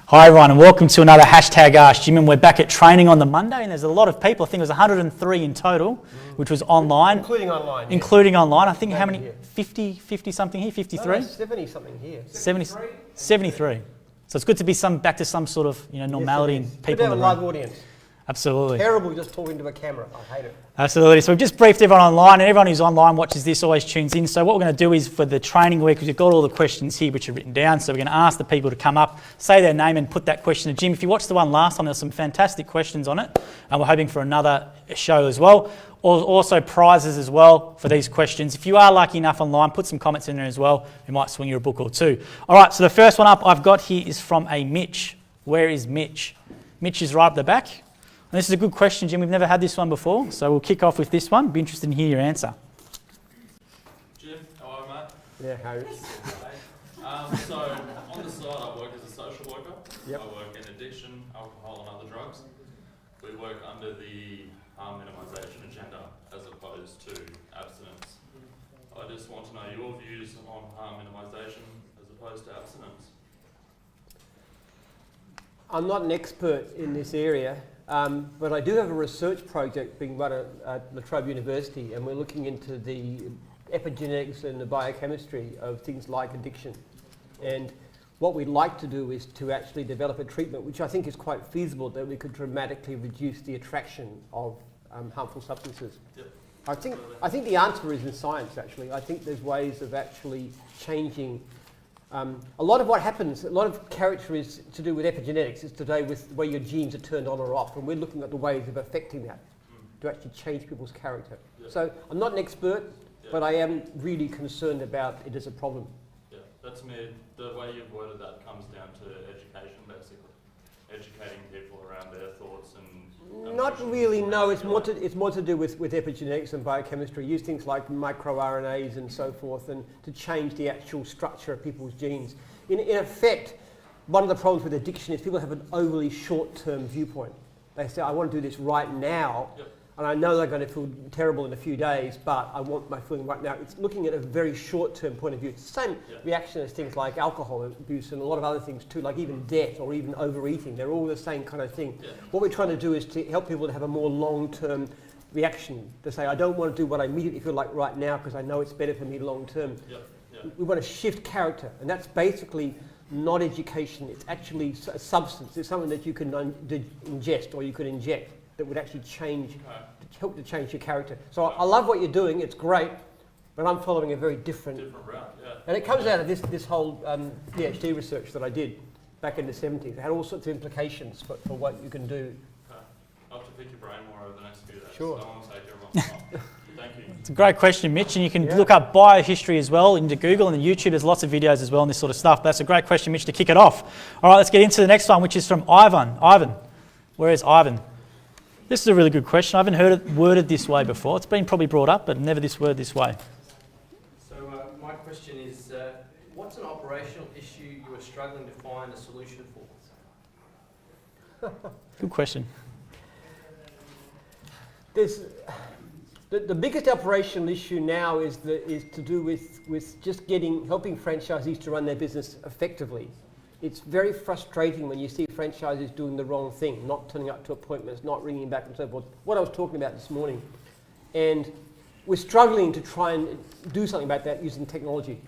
Hi everyone and welcome to another hashtag Ask Jim, and we're back at training on the Monday, and there's a lot of people. I think it was 103 in total, which was online. Including online. Yeah. Including online. I think how many? Here. 50 something here? 53? No, 70 something here. 73. So it's good to be back to some sort of normality and people. Good to have a live audience. Absolutely. Terrible just talking to a camera. I hate it. Absolutely. So we've just briefed everyone online, and everyone who's online watches this always tunes in. So what we're going to do is for the training week, we've got all the questions here which are written down. So we're going to ask the people to come up, say their name and put that question to Jim. If you watched the one last time, there's some fantastic questions on it. And we're hoping for another show as well. Also prizes as well for these questions. If you are lucky enough online, put some comments in there as well. We might swing you a book or two. All right, so the first one up I've got here is from a Mitch. Where is Mitch? Mitch is right up the back. And this is a good question, Jim. We've never had this one before, so we'll kick off with this one. Be interested in hear your answer. Jim, how are you, mate? Yeah, Harry. So on the side, I work as a social worker. Yep. I work in addiction, alcohol, and other drugs. We work under the harm minimisation agenda as opposed to abstinence. I just want to know your views on harm minimisation as opposed to abstinence. I'm not an expert in this area. But I do have a research project being run at Latrobe University, and we're looking into the epigenetics and the biochemistry of things like addiction. And what we'd like to do is to actually develop a treatment which I think is quite feasible, that we could dramatically reduce the attraction of harmful substances. Yep. I think the answer is in science, actually. I think there's ways of actually changing. A lot of what happens, a lot of character is to do with epigenetics. It's to do with the way your genes are turned on or off, and we're looking at the ways of affecting that to actually change people's character. Yep. So I'm not an expert, but I am really concerned about it as a problem. Yeah, that's me. The way you've worded that comes down to education, basically. Educating people around their thoughts and not really, no. It's more to do with epigenetics and biochemistry. Use things like microRNAs and so forth, and to change the actual structure of people's genes. In effect, one of the problems with addiction is people have an overly short-term viewpoint. They say, I want to do this right now, yep. And I know they're going to feel terrible in a few days, but I want my feeling right now. It's looking at a very short-term point of view. It's the same reaction as things like alcohol abuse and a lot of other things too, like even debt or even overeating. They're all the same kind of thing. Yeah. What we're trying to do is to help people to have a more long-term reaction, to say, I don't want to do what I immediately feel like right now because I know it's better for me long-term. Yep. Yep. We want to shift character, and that's basically not education. It's actually a substance. It's something that you can ingest or you could inject that would actually help to change your character. So I love what you're doing, it's great, but I'm following a very different route. Yeah. And it comes out of this whole PhD research that I did back in the 70s. It had all sorts of implications for what you can do. Okay. I'll have to pick your brain more over the next few days. Sure. I don't want to take everyone's time. Thank you. It's a great question, Mitch, and you can look up biohistory as well into Google and YouTube. There's lots of videos as well on this sort of stuff. But that's a great question, Mitch, to kick it off. All right, let's get into the next one, which is from Ivan. Ivan, where is Ivan? This is a really good question. I haven't heard it worded this way before. It's been probably brought up, but never this word this way. So my question is, what's an operational issue you are struggling to find a solution for? Good question. The biggest operational issue now is to do with just helping franchisees to run their business effectively. It's very frustrating when you see franchises doing the wrong thing, not turning up to appointments, not ringing back and so forth. What I was talking about this morning. And we're struggling to try and do something about that using technology,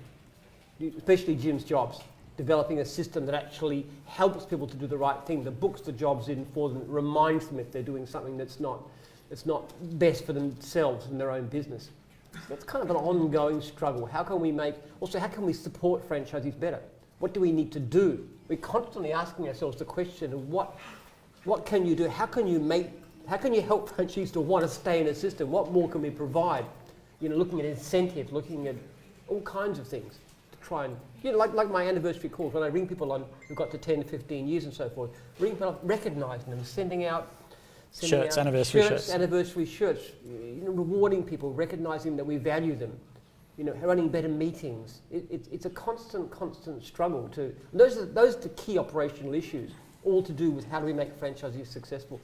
especially Jim's jobs, developing a system that actually helps people to do the right thing, that books the jobs in for them, reminds them if they're doing something that's not best for themselves and their own business. That's kind of an ongoing struggle. How can we support franchisees better? What do we need to do? We're constantly asking ourselves the question of what can you do? How can you help franchisees to want to stay in a system? What more can we provide? Looking at incentives, looking at all kinds of things to try and, like my anniversary calls, when I ring people on who've got to 10 to 15 years and so forth, ring people up, recognizing them, sending out anniversary shirts, rewarding people, recognizing that we value them. Running better meetings. It's a constant struggle to. Those are the key operational issues, all to do with how do we make franchisees successful.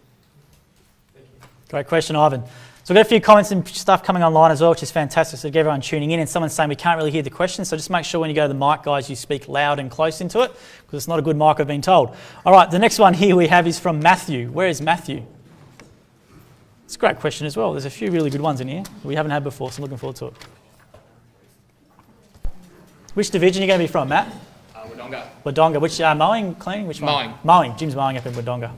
Thank you. Great question, Ivan. So we've got a few comments and stuff coming online as well, which is fantastic. So get everyone tuning in, and someone's saying we can't really hear the question. So just make sure when you go to the mic, guys, you speak loud and close into it, because it's not a good mic, I've been told. All right, the next one here we have is from Matthew. Where is Matthew? It's a great question as well. There's a few really good ones in here we haven't had before, so I'm looking forward to it. Which division are you going to be from, Matt? Wodonga. Wodonga. Which mowing, cleaning? Which one? Mowing. Mowing. Jim's mowing up in Wodonga.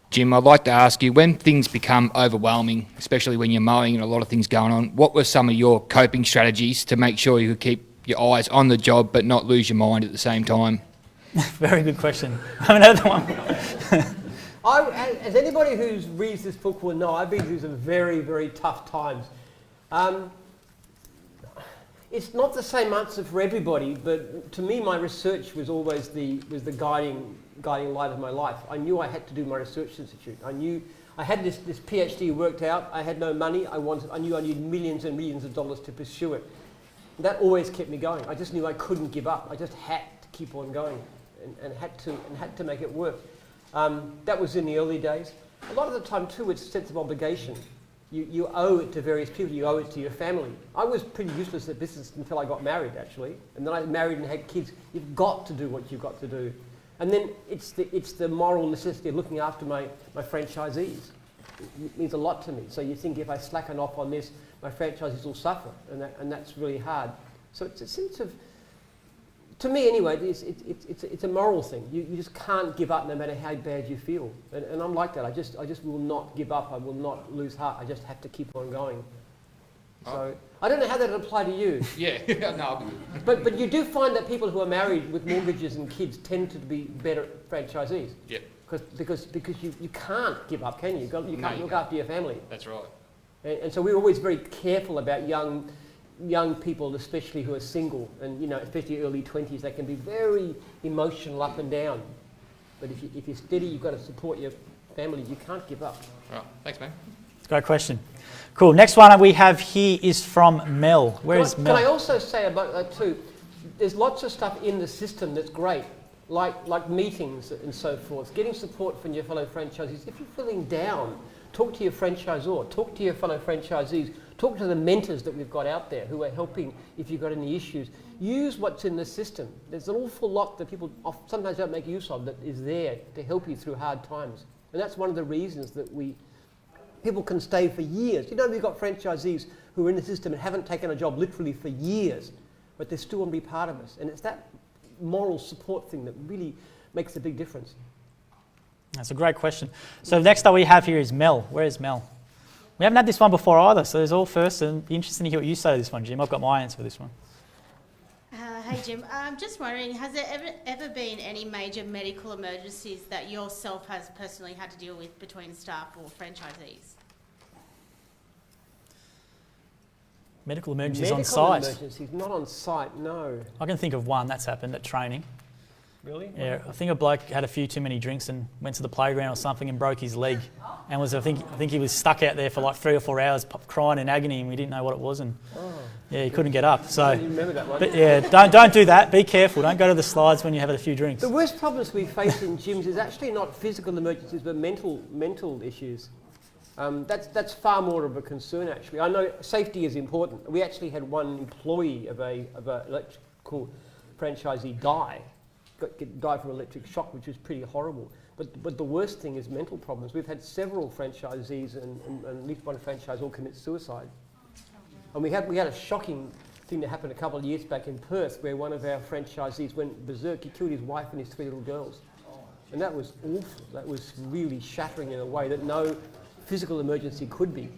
Jim, I'd like to ask you, when things become overwhelming, especially when you're mowing and a lot of things going on, what were some of your coping strategies to make sure you could keep your eyes on the job but not lose your mind at the same time? Very good question. I haven't heard that one. As anybody who reads this book will know, I've been through some very, very tough times. It's not the same answer for everybody, but to me, my research was always the guiding light of my life. I knew I had to do my research institute. I knew I had this PhD worked out. I had no money. I knew I needed millions and millions of dollars to pursue it. That always kept me going. I just knew I couldn't give up. I just had to keep on going, and had to make it work. That was in the early days. A lot of the time too, it's a sense of obligation. You owe it to various people. You owe it to your family. I was pretty useless at business until I got married, actually. And then I married and had kids. You've got to do what you've got to do. And then it's the moral necessity of looking after my franchisees. It means a lot to me. So you think if I slacken off on this, my franchisees will suffer. And that's really hard. So it's a sense of, to me anyway, it's a moral thing. You just can't give up no matter how bad you feel. And I'm like that. I just will not give up. I will not lose heart. I just have to keep on going. So I don't know how that would apply to you. Yeah, no. But you do find that people who are married with mortgages and kids tend to be better franchisees. Yeah. Because you can't give up, can you? You can't look after your family. That's right. And so we're always very careful about young people, especially who are single, and especially early 20s, they can be very emotional up and down. But if you're steady, you've got to support your family. You can't give up. Right. Thanks, man. Great question. Cool. Next one we have here is from Mel. Where is Mel? Can I also say about that too? There's lots of stuff in the system that's great, like meetings and so forth. Getting support from your fellow franchisees. If you're feeling down, talk to your franchisor. Talk to your fellow franchisees. Talk to the mentors that we've got out there who are helping if you've got any issues. Use what's in the system. There's an awful lot that people sometimes don't make use of that is there to help you through hard times. And that's one of the reasons that people can stay for years. We've got franchisees who are in the system and haven't taken a job literally for years, but they still want to be part of us. And it's that moral support thing that really makes a big difference. That's a great question. So next up we have here is Mel. Where is Mel? We haven't had this one before either, so there's all first, and it'd be interesting to hear what you say to this one, Jim. I've got my answer for this one. Hey Jim, I'm just wondering, has there ever been any major medical emergencies that yourself has personally had to deal with between staff or franchisees? Medical emergencies on site? Medical emergencies, not on site, no. I can think of one that's happened at training. Really? Yeah, I think a bloke had a few too many drinks and went to the playground or something and broke his leg, and I think he was stuck out there for like 3 or 4 hours crying in agony, and we didn't know what it was, and yeah, he couldn't get up. So, you remember that one? But yeah, don't do that. Be careful. Don't go to the slides when you have a few drinks. The worst problems we face in gyms is actually not physical emergencies, but mental issues. That's far more of a concern, actually. I know safety is important. We actually had one employee of a electrical franchisee die from electric shock, which was pretty horrible. But the worst thing is mental problems. We've had several franchisees and at least one franchisor commit suicide. And we had a shocking thing that happened a couple of years back in Perth, where one of our franchisees went berserk. He killed his wife and his 3 little girls. And that was awful. That was really shattering in a way that no physical emergency could be.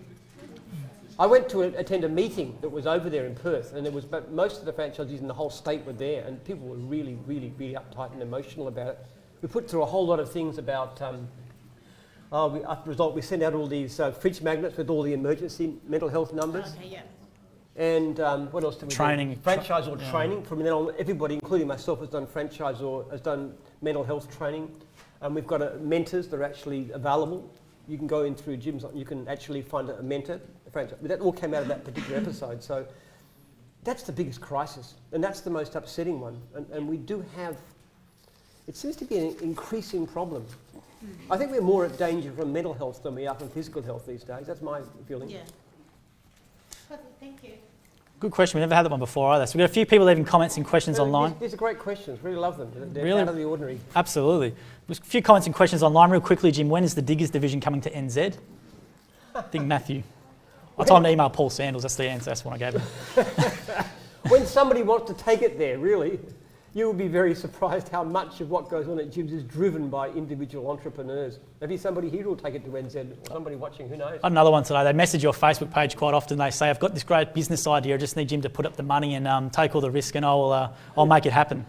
I went to attend a meeting that was over there in Perth, and but most of the franchisees in the whole state were there, and people were really, really, really uptight and emotional about it. We put through a whole lot of things about, after the result, we sent out all these fridge magnets with all the emergency mental health numbers. Okay, yeah. And what else did we Training. do? Franchisor training. From then on, everybody, including myself, has done mental health training. We've got mentors that are actually available. You can go in through gyms, you can actually find a mentor. That all came out of that particular episode. So that's the biggest crisis, and that's the most upsetting one. And we do have, it seems to be an increasing problem. I think we're more at danger from mental health than we are from physical health these days. That's my feeling. Yeah. Perfect, thank you. Good question. We never had that one before either. So we've got a few people leaving comments and questions online. These are great questions. Really love them. They're Really? out of the ordinary. Absolutely. There's a few comments and questions online. Real quickly, Jim, when is the Diggers division coming to NZ? I think Matthew. I told him to email Paul Sandals. That's the answer. That's what I gave him. When somebody wants to take it there, really, you will be very surprised how much of what goes on at Jim's is driven by individual entrepreneurs. Maybe somebody here will take it to NZ, or somebody watching, who knows? I had another one today. They message your Facebook page quite often. They say, I've got this great business idea. I just need Jim to put up the money and take all the risk and I'll make it happen.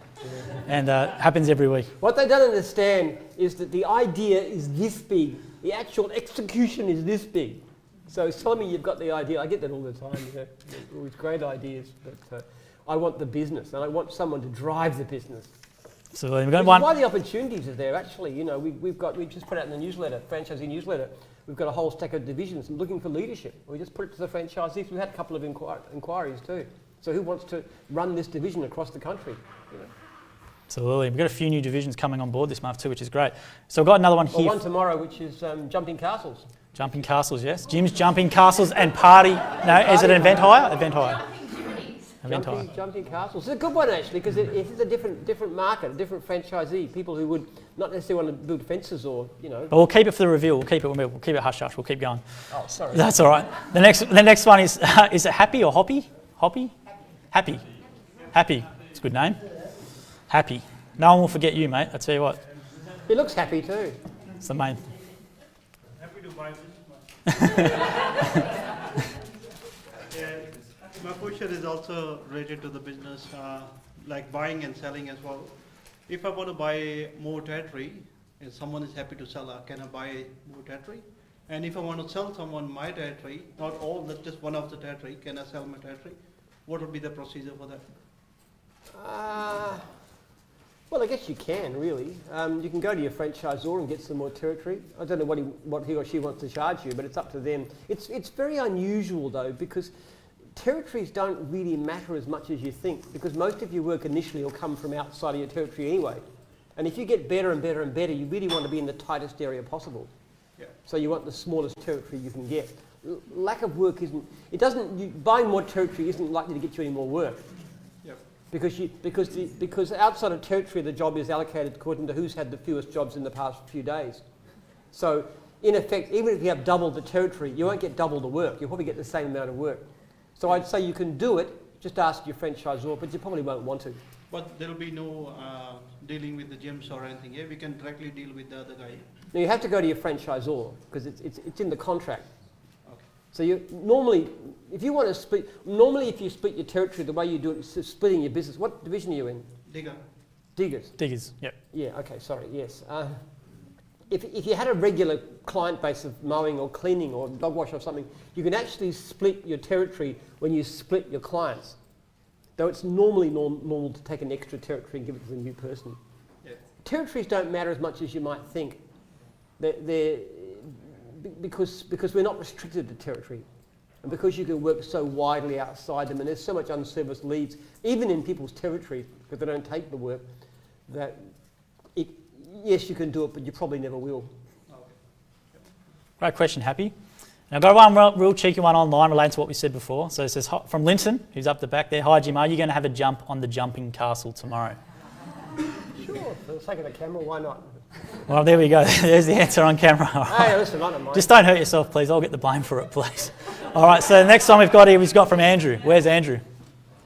And it happens every week. What they don't understand is that the idea is this big. The actual execution is this big. So tell me you've got the idea. I get that all the time. Always great ideas. But I want the business, and I want someone to drive the business. So we've got Which one. is why the opportunities are there. Actually, we just put out in the newsletter, franchisee newsletter. We've got a whole stack of divisions looking for leadership. We just put it to the franchisees. We've had a couple of inquiries too. So who wants to run this division across the country? Absolutely. We've got a few new divisions coming on board this month too, which is great. So we've got another one Well, here. one tomorrow, which is jumping castles. Jumping castles, yes. Jim's jumping castles and party. No, is it an event hire? Event hire. Event hire. Jumping castles. It's a good one actually, because it is a different market, a different franchisee. People who would not necessarily want to build fences or But we'll keep it for the reveal. We'll keep it hush hush. We'll keep going. Oh, sorry. That's all right. The next one is it Happy or Hoppy? Hoppy? Happy. Happy. It's a good name. Happy. No one will forget you, mate. I tell you what. He looks happy too. It's the main. Happy to buy this. My question is also related to the business, like buying and selling as well. If I want to buy more territory, if someone is happy to sell, can I buy more territory? And if I want to sell someone my territory, not all, not just one of the territory, can I sell my territory? What would be the procedure for that? Well, I guess you can, really. You can go to your franchisor and get some more territory. I don't know what he or she wants to charge you, but it's up to them. It's very unusual, though, because territories don't really matter as much as you think, because most of your work initially will come from outside of your territory anyway. And if you get better and better and better, you really want to be in the tightest area possible. Yeah. So you want the smallest territory you can get. Lack of work buying more territory isn't likely to get you any more work. Because outside of territory, the job is allocated according to who's had the fewest jobs in the past few days. So, in effect, even if you have double the territory, you won't get double the work. You'll probably get the same amount of work. So I'd say you can do it, just ask your franchisor, but you probably won't want to. But there will be no dealing with the gyms or anything, yeah? We can directly deal with the other guy. Now, you have to go to your franchisor, because it's in the contract. Okay. So you normally, if you split your territory the way you do it, is splitting your business. What division are you in? Digger. Diggers. Diggers, yep. Yeah, okay, sorry, yes. If you had a regular client base of mowing or cleaning or dog wash or something, you can actually split your territory when you split your clients. Though it's normally normal to take an extra territory and give it to the new person. Yeah. Territories don't matter as much as you might think. Because we're not restricted to territory. And because you can work so widely outside them, and there's so much unserviced leads, even in people's territory, because they don't take the work, that yes, you can do it, but you probably never will. Okay. Great question, Happy. Now, I've got one real cheeky one online relating to what we said before. So it says, from Linton, who's up the back there, hi Jim, are you going to have a jump on the jumping castle tomorrow? Sure, for the sake of the camera, why not? Well, there we go. There's the answer on camera. Hey, listen, I don't mind. Just don't hurt yourself, please. I'll get the blame for it, please. All right, so the next one we've got from Andrew. Where's Andrew?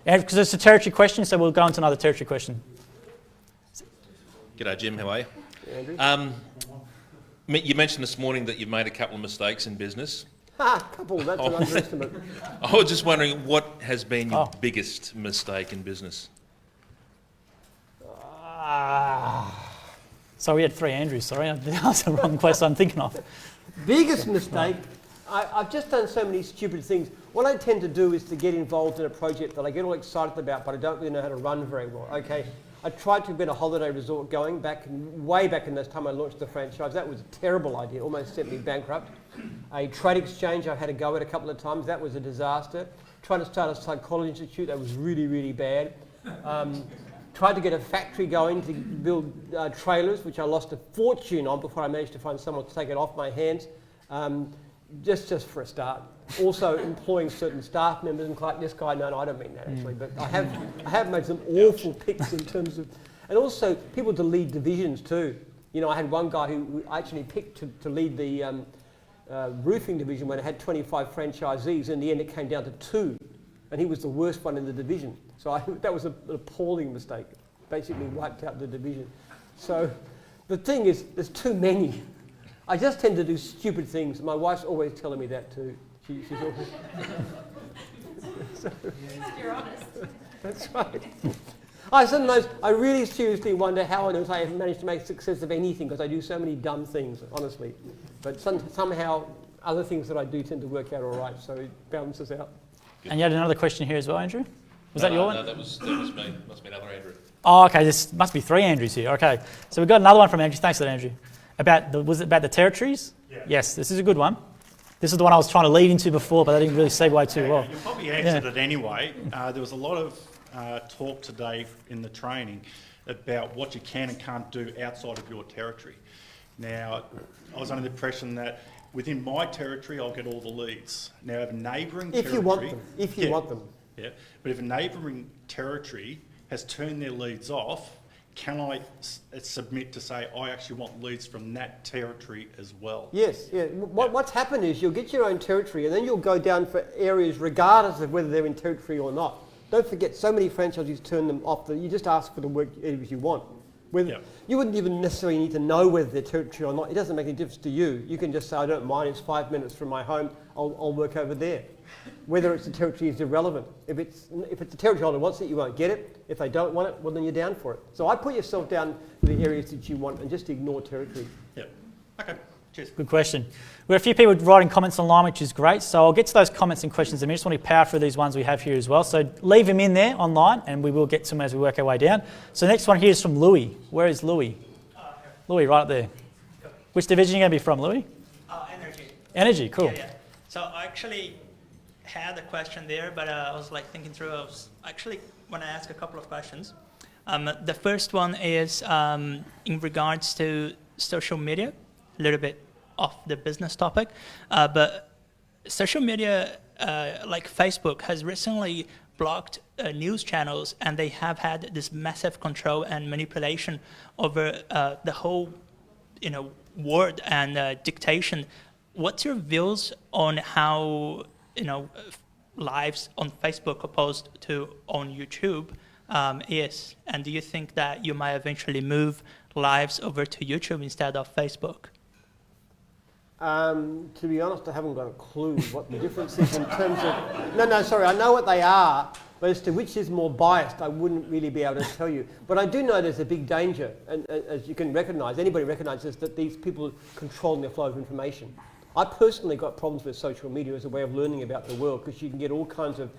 Because it's a territory question, so we'll go on to another territory question. G'day, Jim. How are you? Andrew. You mentioned this morning that you've made a couple of mistakes in business. Couple, that's an underestimate. I was just wondering, what has been your biggest mistake in business? So we had three Andrews, sorry. That was the wrong question I'm thinking of. Biggest mistake, I've just done so many stupid things. What I tend to do is to get involved in a project that I get all excited about, but I don't really know how to run very well. Okay, I tried to get a holiday resort going way back in this time I launched the franchise. That was a terrible idea, almost sent me bankrupt. A trade exchange I had to go at a couple of times. That was a disaster. Trying to start a psychology institute, that was really, really bad. tried to get a factory going to build trailers, which I lost a fortune on before I managed to find someone to take it off my hands, just for a start. Also employing certain staff members, and like this guy, no, I don't mean that actually, but I have made some awful picks in terms of, and also people to lead divisions too. You know, I had one guy who I actually picked to lead the roofing division when it had 25 franchisees. In the end, it came down to 2, and he was the worst one in the division. So that was an appalling mistake. Basically wiped out the division. So the thing is, there's too many. I just tend to do stupid things. My wife's always telling me that too. She's always... You're honest. That's right. I really seriously wonder how on earth I have managed to make success of anything, because I do so many dumb things, honestly. But somehow other things that I do tend to work out all right, so it balances out. Good. And you had another question here as well, Andrew? Was that your one? No, that was me. Must be another Andrew. Oh, okay. This must be 3 Andrews here. Okay. So we've got another one from Andrew. Thanks for that, Andrew. Was it about the territories? Yeah. Yes, this is a good one. This is the one I was trying to lead into before, but I didn't really segue too well. You probably answered it anyway. There was a lot of talk today in the training about what you can and can't do outside of your territory. Now, I was under the impression that within my territory, I'll get all the leads. Now, if a neighbouring territory... If you want them. Yeah, but if a neighbouring territory has turned their leads off, can I submit to say I actually want leads from that territory as well? Yes, yeah. What's happened is you'll get your own territory and then you'll go down for areas regardless of whether they're in territory or not. Don't forget, so many franchisees turn them off that you just ask for the work areas you want. You wouldn't even necessarily need to know whether they're territory or not. It doesn't make any difference to you. You can just say, I don't mind, it's 5 minutes from my home, I'll work over there. Whether it's a territory is irrelevant. If it's a territory holder wants it, you won't get it. If they don't want it, well then you're down for it. So I put yourself down for the areas that you want and just ignore territory. Yeah. Okay. Cheers. Good question. We've got a few people writing comments online, which is great. So I'll get to those comments and questions in a minute. I just want to power through these ones we have here as well. So leave them in there online and we will get to them as we work our way down. So the next one here is from Louis. Where is Louis? Louis, right up there. Which division are you going to be from, Louis? Energy. Energy, cool. Yeah. So I actually had a question there, but I was like thinking through. I was actually want to ask a couple of questions. The first one is in regards to social media, a little bit off the business topic, but social media like Facebook has recently blocked news channels, and they have had this massive control and manipulation over the whole, word and dictation. What's your views on how lives on Facebook opposed to on YouTube is, and do you think that you might eventually move lives over to YouTube instead of Facebook? To be honest, I haven't got a clue what the difference is in terms of... No, sorry, I know what they are, but as to which is more biased, I wouldn't really be able to tell you. But I do know there's a big danger, and as you can recognise, anybody recognises that these people control their flow of information. I personally got problems with social media as a way of learning about the world, because you can get all kinds of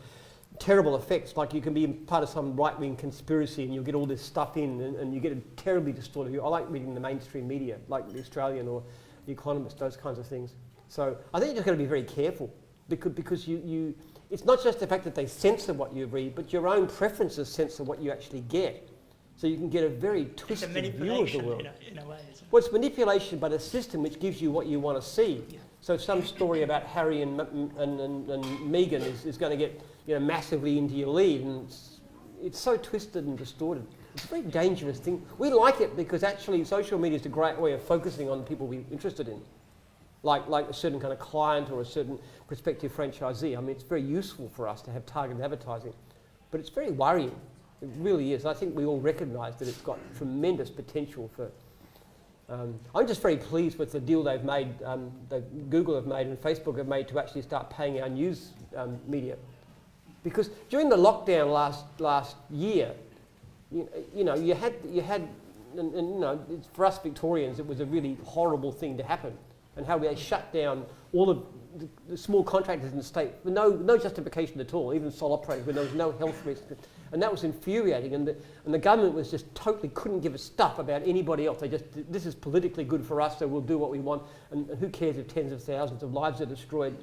terrible effects, like you can be part of some right-wing conspiracy and you'll get all this stuff in and you get a terribly distorted view. I like reading the mainstream media, like The Australian or The Economist, those kinds of things. So I think you're just going to be very careful, because you it's not just the fact that they censor what you read, but your own preferences censor what you actually get. So you can get a very twisted view of the world. In a way, isn't it? Well, it's manipulation, but a system which gives you what you want to see. Yeah. So some story about Harry and Meghan is going to get massively into your lead, and it's so twisted and distorted. It's a very dangerous thing. We like it because actually social media is a great way of focusing on people we're interested in, like a certain kind of client or a certain prospective franchisee. I mean, it's very useful for us to have targeted advertising, but it's very worrying. It really is. I think we all recognise that it's got tremendous potential for... I'm just very pleased with the deal they've made, that Google have made and Facebook have made to actually start paying our news media. Because during the lockdown last year, you had, and for us Victorians, it was a really horrible thing to happen, and how they shut down all of the small contractors in the state with no justification at all, even sole operators where there was no health risk. And that was infuriating, and the government was just totally couldn't give a stuff about anybody else. They just, this is politically good for us, so we'll do what we want, and who cares if tens of thousands of lives are destroyed.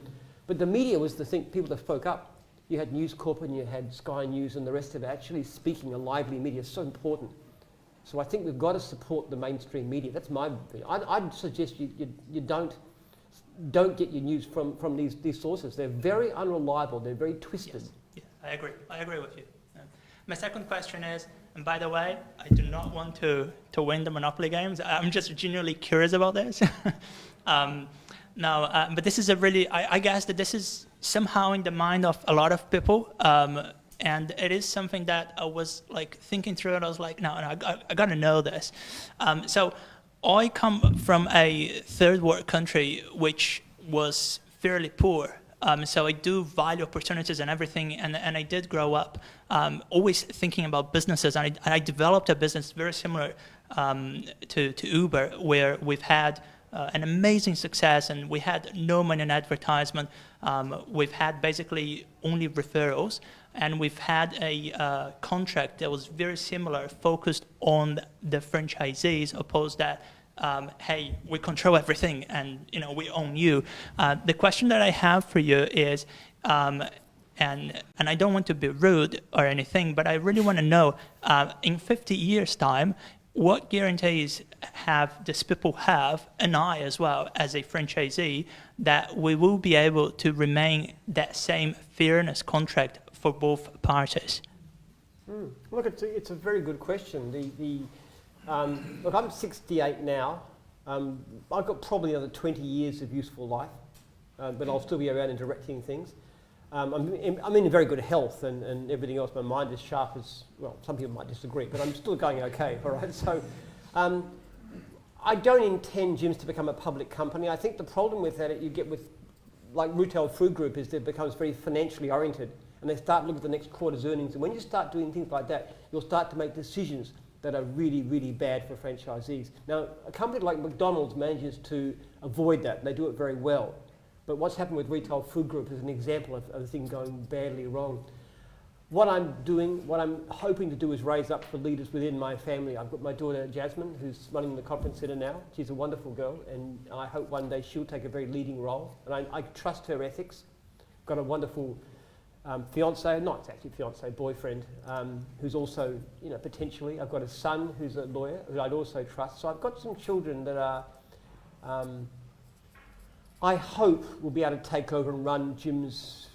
But the media was the people that spoke up. you had News Corp and you had Sky News and the rest of it. Actually speaking a lively media is so important. So I think we've got to support the mainstream media. That's my opinion. I'd suggest you don't get your news from these sources. They're very unreliable. They're very twisted. Yes. Yeah, I agree. I agree with you. My second question is, and by the way, I do not want to win the Monopoly games. I'm just genuinely curious about this. But this is a really, I guess that this is somehow in the mind of a lot of people. And it is something that I was like thinking through, and I was like, no, I got to know this. So I come from a third world country which was fairly poor. So I do value opportunities and everything, and I did grow up always thinking about businesses, and I developed a business very similar to Uber, where we've had an amazing success, and we had no money in advertisement. We've had basically only referrals, and we've had a contract that was very similar, focused on the franchisees, opposed that hey, we control everything and we own you. The question that I have for you is, and I don't want to be rude or anything, but I really want to know, in 50 years' time, what guarantees these people have, and I as well as a franchisee, that we will be able to remain that same fairness contract for both parties? Look, it's a very good question. Look, I'm 68 now. I've got probably another 20 years of useful life, but I'll still be around and directing things. I'm in very good health and everything else. My mind is sharp as, well, some people might disagree, but I'm still going okay, all right? So I don't intend gyms to become a public company. I think the problem with that you get with, like Retail Food Group, is that it becomes very financially oriented, and they start looking at the next quarter's earnings. And when you start doing things like that, you'll start to make decisions that are really, really bad for franchisees. Now, a company like McDonald's manages to avoid that. They do it very well. But what's happened with Retail Food Group is an example of a thing going badly wrong. What I'm hoping to do is raise up the leaders within my family. I've got my daughter Jasmine, who's running the conference centre now. She's a wonderful girl, and I hope one day she'll take a very leading role. And I trust her ethics. Got a wonderful fiance, not actually fiance, boyfriend, who's also, potentially. I've got a son who's a lawyer who I'd also trust. So I've got some children that are, I hope, will be able to take over and run gyms,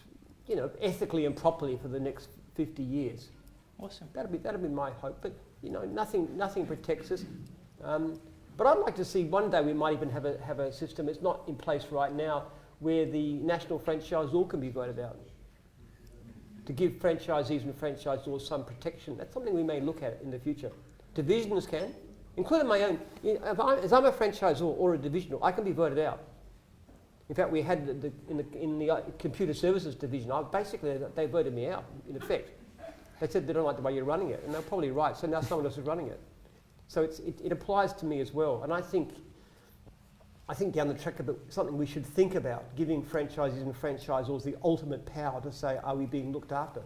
ethically and properly for the next 50 years. Awesome. That'll be my hope. But nothing protects us. But I'd like to see one day we might even have a system. It's not in place right now, where the national franchisor can be voted out, to give franchisees and franchisors some protection. That's something we may look at in the future. Divisions can, including my own. As I'm a franchisor or a divisional, I can be voted out. In fact, we had in the computer services division, they voted me out, in effect. They said they don't like the way you're running it, and they're probably right, so now someone else is running it. So it applies to me as well, and I think down the track of it, something we should think about, giving franchisees and franchisors the ultimate power to say, are we being looked after?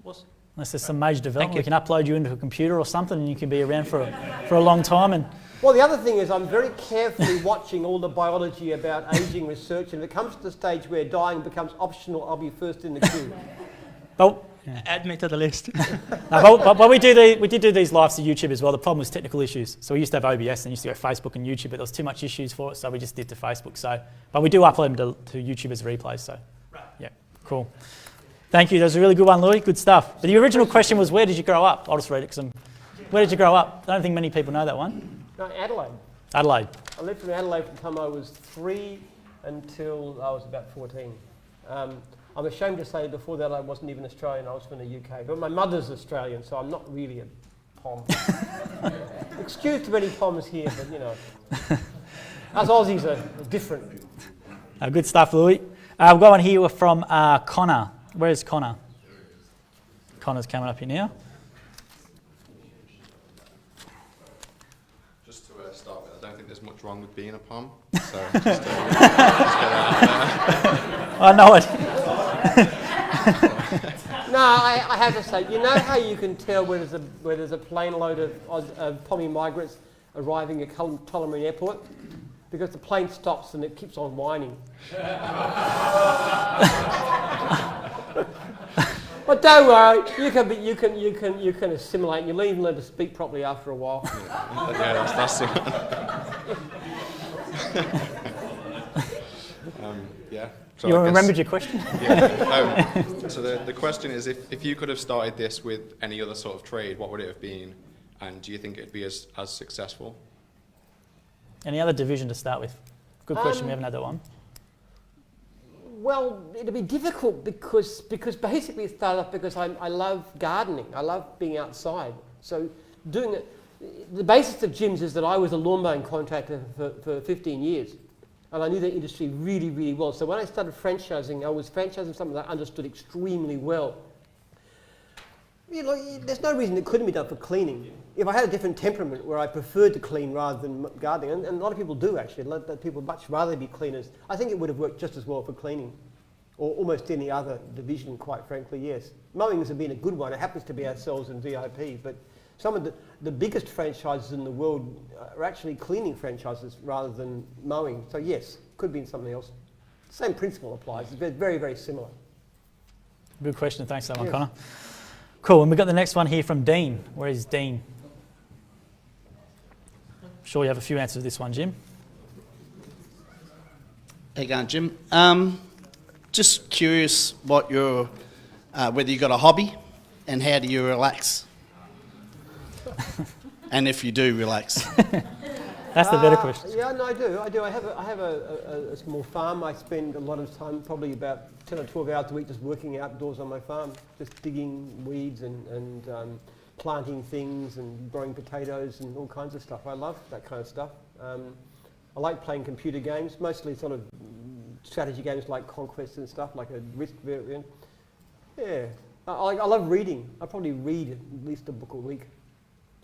Awesome. Unless there's some major development, we can upload you into a computer or something, and you can be around for a long time. And well, the other thing is I'm very carefully watching all the biology about ageing research, and if it comes to the stage where dying becomes optional, I'll be first in the queue. Add me to the list. but we did do these lives to YouTube as well. The problem was technical issues. So we used to have OBS and used to go Facebook and YouTube, but there was too much issues for it, so we just did to Facebook. But we do upload them to YouTube as replays. So, right. Yeah, cool. Thank you. That was a really good one, Louis. Good stuff. But the original question was, where did you grow up? I'll just read it because where did you grow up? I don't think many people know that one. No, Adelaide. Adelaide. I lived in Adelaide from the time I was 3 until I was about 14. I'm ashamed to say before that I wasn't even Australian, I was from the UK. But my mother's Australian, so I'm not really a Pom. Excuse too many Poms here, but us Aussies are different. Good stuff, Louis. We've got one here from Connor. Where's Connor? Connor's coming up here now. Just to start with, I don't think there's much wrong with being a Pom. So I know it. No, I have to say, you know how you can tell where there's a plane load of Pommy migrants arriving at Tullamarine Airport? Because the plane stops and it keeps on whining. But don't worry, you can assimilate. You'll even learn to speak properly after a while. Yeah, that's the one. Yeah. So You I guess- remembered your question? Yeah. So the question is, if you could have started this with any other sort of trade, what would it have been? And do you think it'd be as successful? Any other division to start with? Good question, we haven't had that one. Well, it'll be difficult because basically it started off because I love gardening. I love being outside. So doing it, the basis of Jim's is that I was a lawn mowing contractor for 15 years. And I knew the industry really, really well. So when I started franchising, I was franchising something that I understood extremely well. You know, there's no reason it couldn't be done for cleaning. If I had a different temperament where I preferred to clean rather than gardening, and a lot of people do actually, a lot of people much rather be cleaners, I think it would have worked just as well for cleaning, or almost any other division, quite frankly, yes. Mowings have been a good one. It happens to be ourselves and VIP, but some of the biggest franchises in the world are actually cleaning franchises rather than mowing. So yes, could be in something else. Same principle applies. It's very, very similar. Good question. Thanks for that one, Yes. Connor. Cool. And we've got the next one here from Dean. Where is Dean? I'm sure you have a few answers to this one, Jim. How you going, Jim? Just curious what your, whether you got a hobby and how do you relax? And if you do relax. That's the better question. Yeah, no, I do. I have a small farm. I spend a lot of time, probably about 10 or 12 hours a week, just working outdoors on my farm, just digging weeds and planting things and growing potatoes and all kinds of stuff. I love that kind of stuff. I like playing computer games, mostly sort of strategy games like Conquest and stuff, like a Risk variant. Yeah, I love reading. I probably read at least a book a week.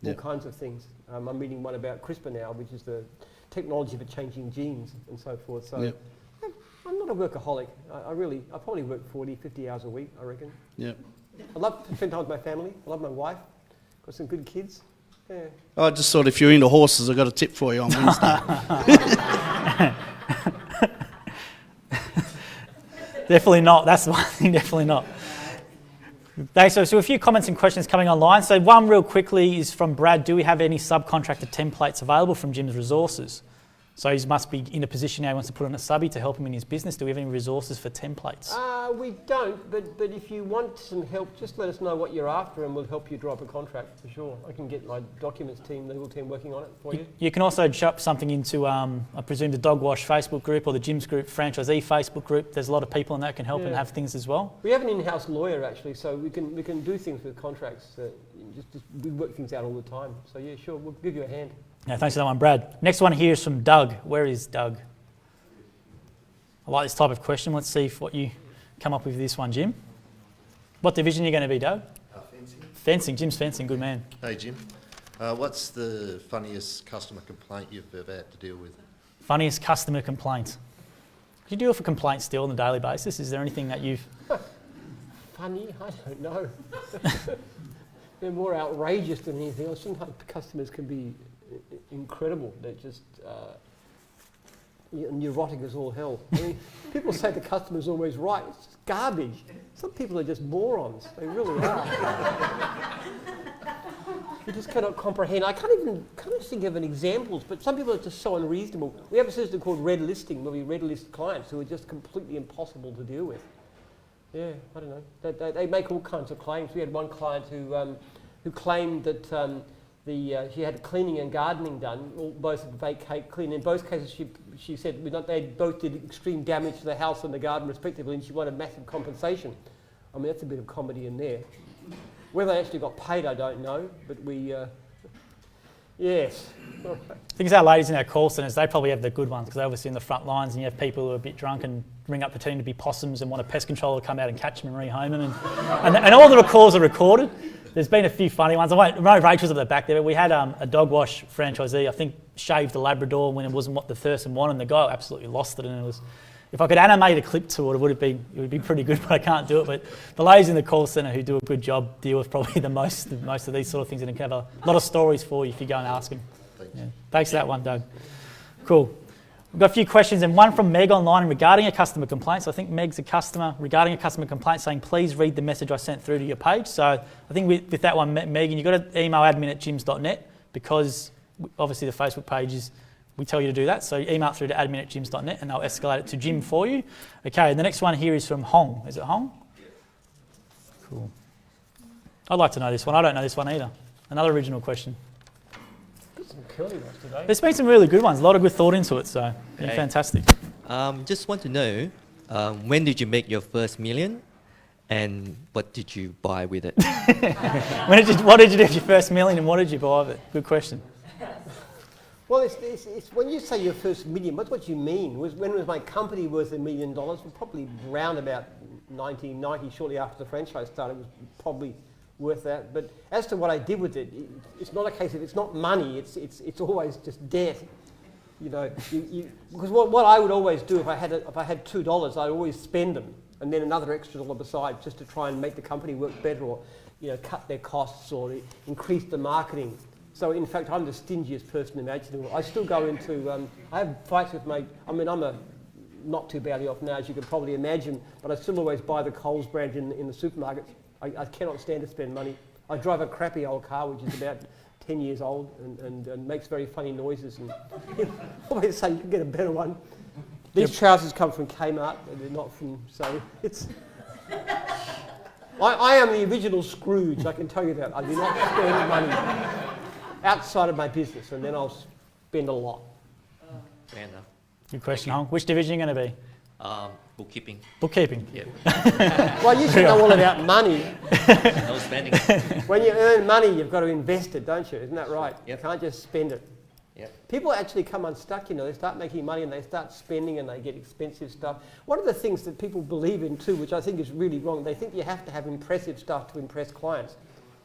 All kinds of things. I'm reading one about CRISPR now, which is the technology for changing genes and so forth. So I'm not a workaholic. I probably work 40, 50 hours a week, I reckon. Yeah. I love to spend time with my family. I love my wife. Got some good kids. Yeah. I just thought if you're into horses, I've got a tip for you on Wednesday. Definitely not. That's one thing, definitely not. Thanks. So a few comments and questions coming online. So one real quickly is from Brad. Do we have any subcontractor templates available from Jim's Resources? So he must be in a position now he wants to put on a subby to help him in his business. Do we have any resources for templates? We don't, but if you want some help, just let us know what you're after and we'll help you draw up a contract for sure. I can get my documents team, legal team working on it for you. You can also chuck something into, I presume, the Dog Wash Facebook group or the Jim's Group franchisee Facebook group. There's a lot of people in that can help and have things as well. We have an in-house lawyer actually, so we can do things with contracts. We work things out all the time. So yeah, sure, we'll give you a hand. Yeah, thanks for that one, Brad. Next one here is from Doug. Where is Doug? I like this type of question. Let's see what you come up with this one, Jim. What division are you going to be, Doug? Fencing. Fencing. Jim's fencing. Good man. Hey, Jim. What's the funniest customer complaint you've ever had to deal with? Funniest customer complaint. Do you deal with complaints still on a daily basis? Is there anything that you've... Funny? I don't know. They're more outrageous than anything else. Sometimes customers can be incredible. They're just neurotic as all hell. I mean, people say the customer's always right. It's just garbage. Some people are just morons. They really are. You just cannot comprehend. I can't think of an examples, but some people are just so unreasonable. We have a system called red listing, where we red list clients who are just completely impossible to deal with. Yeah, I don't know. They make all kinds of claims. We had one client who claimed that she had cleaning and gardening done, both vacate, clean. In both cases, she said they both did extreme damage to the house and the garden respectively, and she wanted massive compensation. I mean, that's a bit of comedy in there. Whether they actually got paid, I don't know, but we, yes. Things our ladies in our call centres, they probably have the good ones because they're obviously in the front lines and you have people who are a bit drunk and ring up pretending to be possums and want a pest controller to come out and catch them and rehome them. And all the calls are recorded. There's been a few funny ones. I know Rachel's at the back there, but we had a dog wash franchisee, I think, shaved a Labrador when it wasn't what the person wanted, and the guy absolutely lost it. And it was, if I could animate a clip to it, it would be pretty good, but I can't do it. But the ladies in the call centre who do a good job deal with probably the most of these sort of things, and can have a lot of stories for you if you go and ask them. Thanks for that one, Doug. Cool. We've got a few questions, and one from Meg online regarding a customer complaint. So I think Meg's a customer regarding a customer complaint saying, please read the message I sent through to your page. So I think with that one, Megan, you've got to email admin@gyms.net, because obviously the Facebook page is, we tell you to do that. So email it through to admin@gyms.net and they'll escalate it to Jim for you. Okay, the next one here is from Hong. Is it Hong? Cool. I'd like to know this one. I don't know this one either. Another original question. There's been some really good ones, a lot of good thought into it, so yeah, fantastic. Just want to know, when did you make your first million, and what did you buy with it? What did you do with your first million, and what did you buy with it? Good question. Well, it's when you say your first million, what's what you mean? When was my company worth $1 million? Well, probably round about 1990, shortly after the franchise started, it was probably worth that. But as to what I did with it, it's not a case of, it's not money, it's always just debt. You know, because what I would always do if I had $2, I'd always spend them, and then another extra $1 beside, just to try and make the company work better, or cut their costs, or increase the marketing. So in fact, I'm the stingiest person imaginable. I still go into, I have fights with I'm not too badly off now, as you can probably imagine, but I still always buy the Coles brand in the supermarkets. I cannot stand to spend money. I drive a crappy old car, which is about 10 years old, and makes very funny noises. And always say you can get a better one. These trousers come from Kmart, and they're not from. So it's. I am the original Scrooge. I can tell you that. I do not spend money outside of my business, and then I'll spend a lot. Fair enough. Good question, Hong. Which division are you going to be? Bookkeeping. Bookkeeping? Yeah. Well, you should know all about money. No spending. When you earn money, you've got to invest it, don't you? Isn't that right? Yep. You can't just spend it. Yep. People actually come unstuck, they start making money and they start spending and they get expensive stuff. One of the things that people believe in too, which I think is really wrong, they think you have to have impressive stuff to impress clients.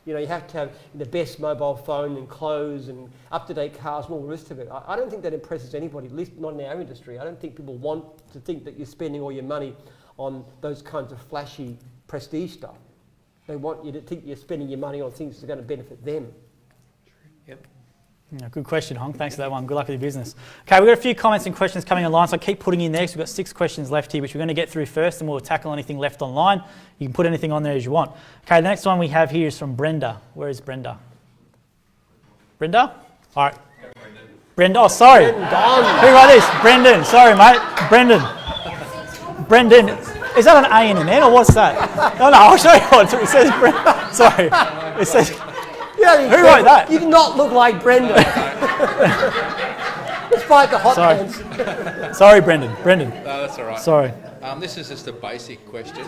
You have to have the best mobile phone and clothes and up-to-date cars and all the rest of it. I don't think that impresses anybody, at least not in our industry. I don't think people want to think that you're spending all your money on those kinds of flashy prestige stuff. They want you to think you're spending your money on things that are going to benefit them. Yep. Yeah, good question, Hong. Thanks for that one. Good luck with your business. Okay, we've got a few comments and questions coming online, so keep putting in there, because we've got 6 questions left here, which we're going to get through first, and we'll tackle anything left online. You can put anything on there as you want. Okay, the next one we have here is from Brenda. Where is Brenda? Brenda? All right. Brenda. Oh, sorry. Who wrote this? Brendan. Sorry, mate. Brendan. Brendan. Is that an A and an N, or what's that? No, I'll show you what it says. Brenda. Sorry. It says... Who wrote that? You do not look like Brenda. Despite the hot pants. Sorry, Brendan. Brendan. No, that's all right. Sorry. This is just a basic question.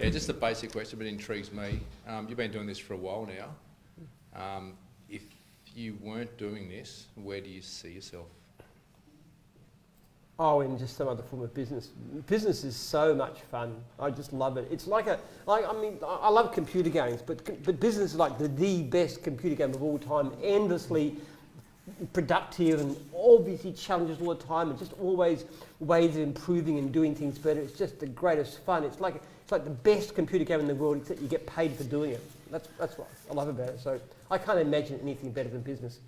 Just a basic question, but it intrigues me. You've been doing this for a while now. If you weren't doing this, where do you see yourself? Oh, in just some other form of business. Business is so much fun. I just love it. It's I love computer games, but business is like the best computer game of all time. Endlessly productive and obviously challenges all the time, and just always ways of improving and doing things better. It's just the greatest fun. It's like the best computer game in the world, except you get paid for doing it. That's what I love about it. So I can't imagine anything better than business.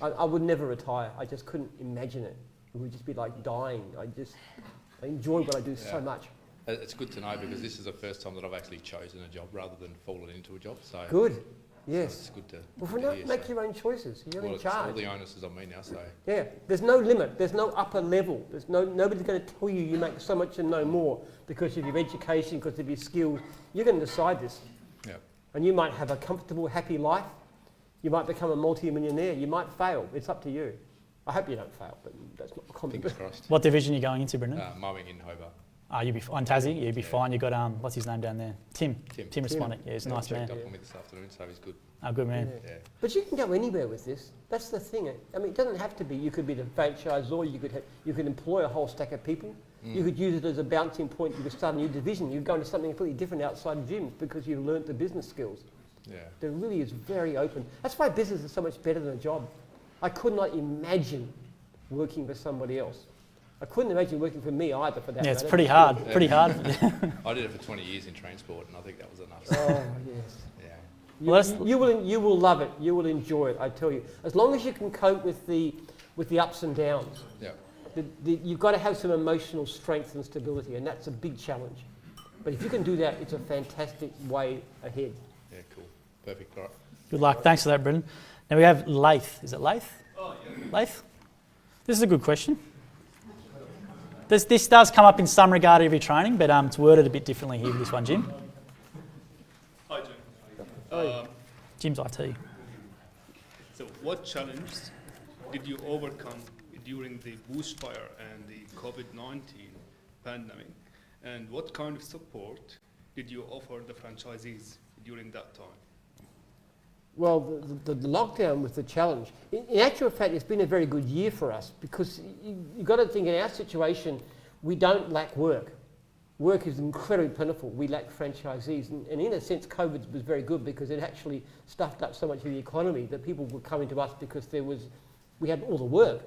I would never retire. I just couldn't imagine it. It would just be like dying. I enjoy what I do so much. It's good to know, because this is the first time that I've actually chosen a job rather than fallen into a job. So good. Yes. So it's good to. Well, for now, make your own choices. You're in charge. All the onus is on me now. So. Yeah. There's no limit. There's no upper level. There's nobody's going to tell you make so much and no more because of your education, because of your skills. You're going to decide this. Yeah. And you might have a comfortable, happy life. You might become a multi-millionaire. You might fail. It's up to you. I hope you don't fail, but that's not common. Fingers crossed. What division are you going into, Brendan? Mowing in Hobart. You'll be on Tassie. You'll be fine. You got what's his name down there? Tim responded. Yeah, he's a nice man. Checked up on me this afternoon, so he's good. Oh, good man. Yeah. But you can go anywhere with this. That's the thing. I mean, it doesn't have to be. You could be the franchisor. You could employ a whole stack of people. You could use it as a bouncing point. You could start a new division. You could go into something completely different outside of gyms because you've learnt the business skills. Yeah. It really is very open. That's why business is so much better than a job. I could not imagine working for somebody else. I couldn't imagine working for me either, for that matter. Yeah, it's pretty hard. Yeah. Pretty hard. I did it for 20 years in transport, and I think that was enough. Oh, yes. Yeah. You will love it. You will enjoy it, I tell you. As long as you can cope with the with the ups and downs. Yeah. You've got to have some emotional strength and stability, and that's a big challenge. But if you can do that, it's a fantastic way ahead. Yeah, cool. Perfect. All right. Good luck. Thanks for that, Brendan. Now we have Lath. Is it Lath? Oh, yeah. Lath? This is a good question. This does come up in some regard every training, but it's worded a bit differently here with this one, Jim. Hi, Jim. Jim's IT. So what challenges did you overcome during the bushfire and the COVID-19 pandemic? And what kind of support did you offer the franchisees during that time? Well, the lockdown was the challenge. In actual fact, it's been a very good year for us because you've got to think in our situation, we don't lack work. Work is incredibly plentiful. We lack franchisees. And in a sense, COVID was very good because it actually stuffed up so much of the economy that people were coming to us because we had all the work.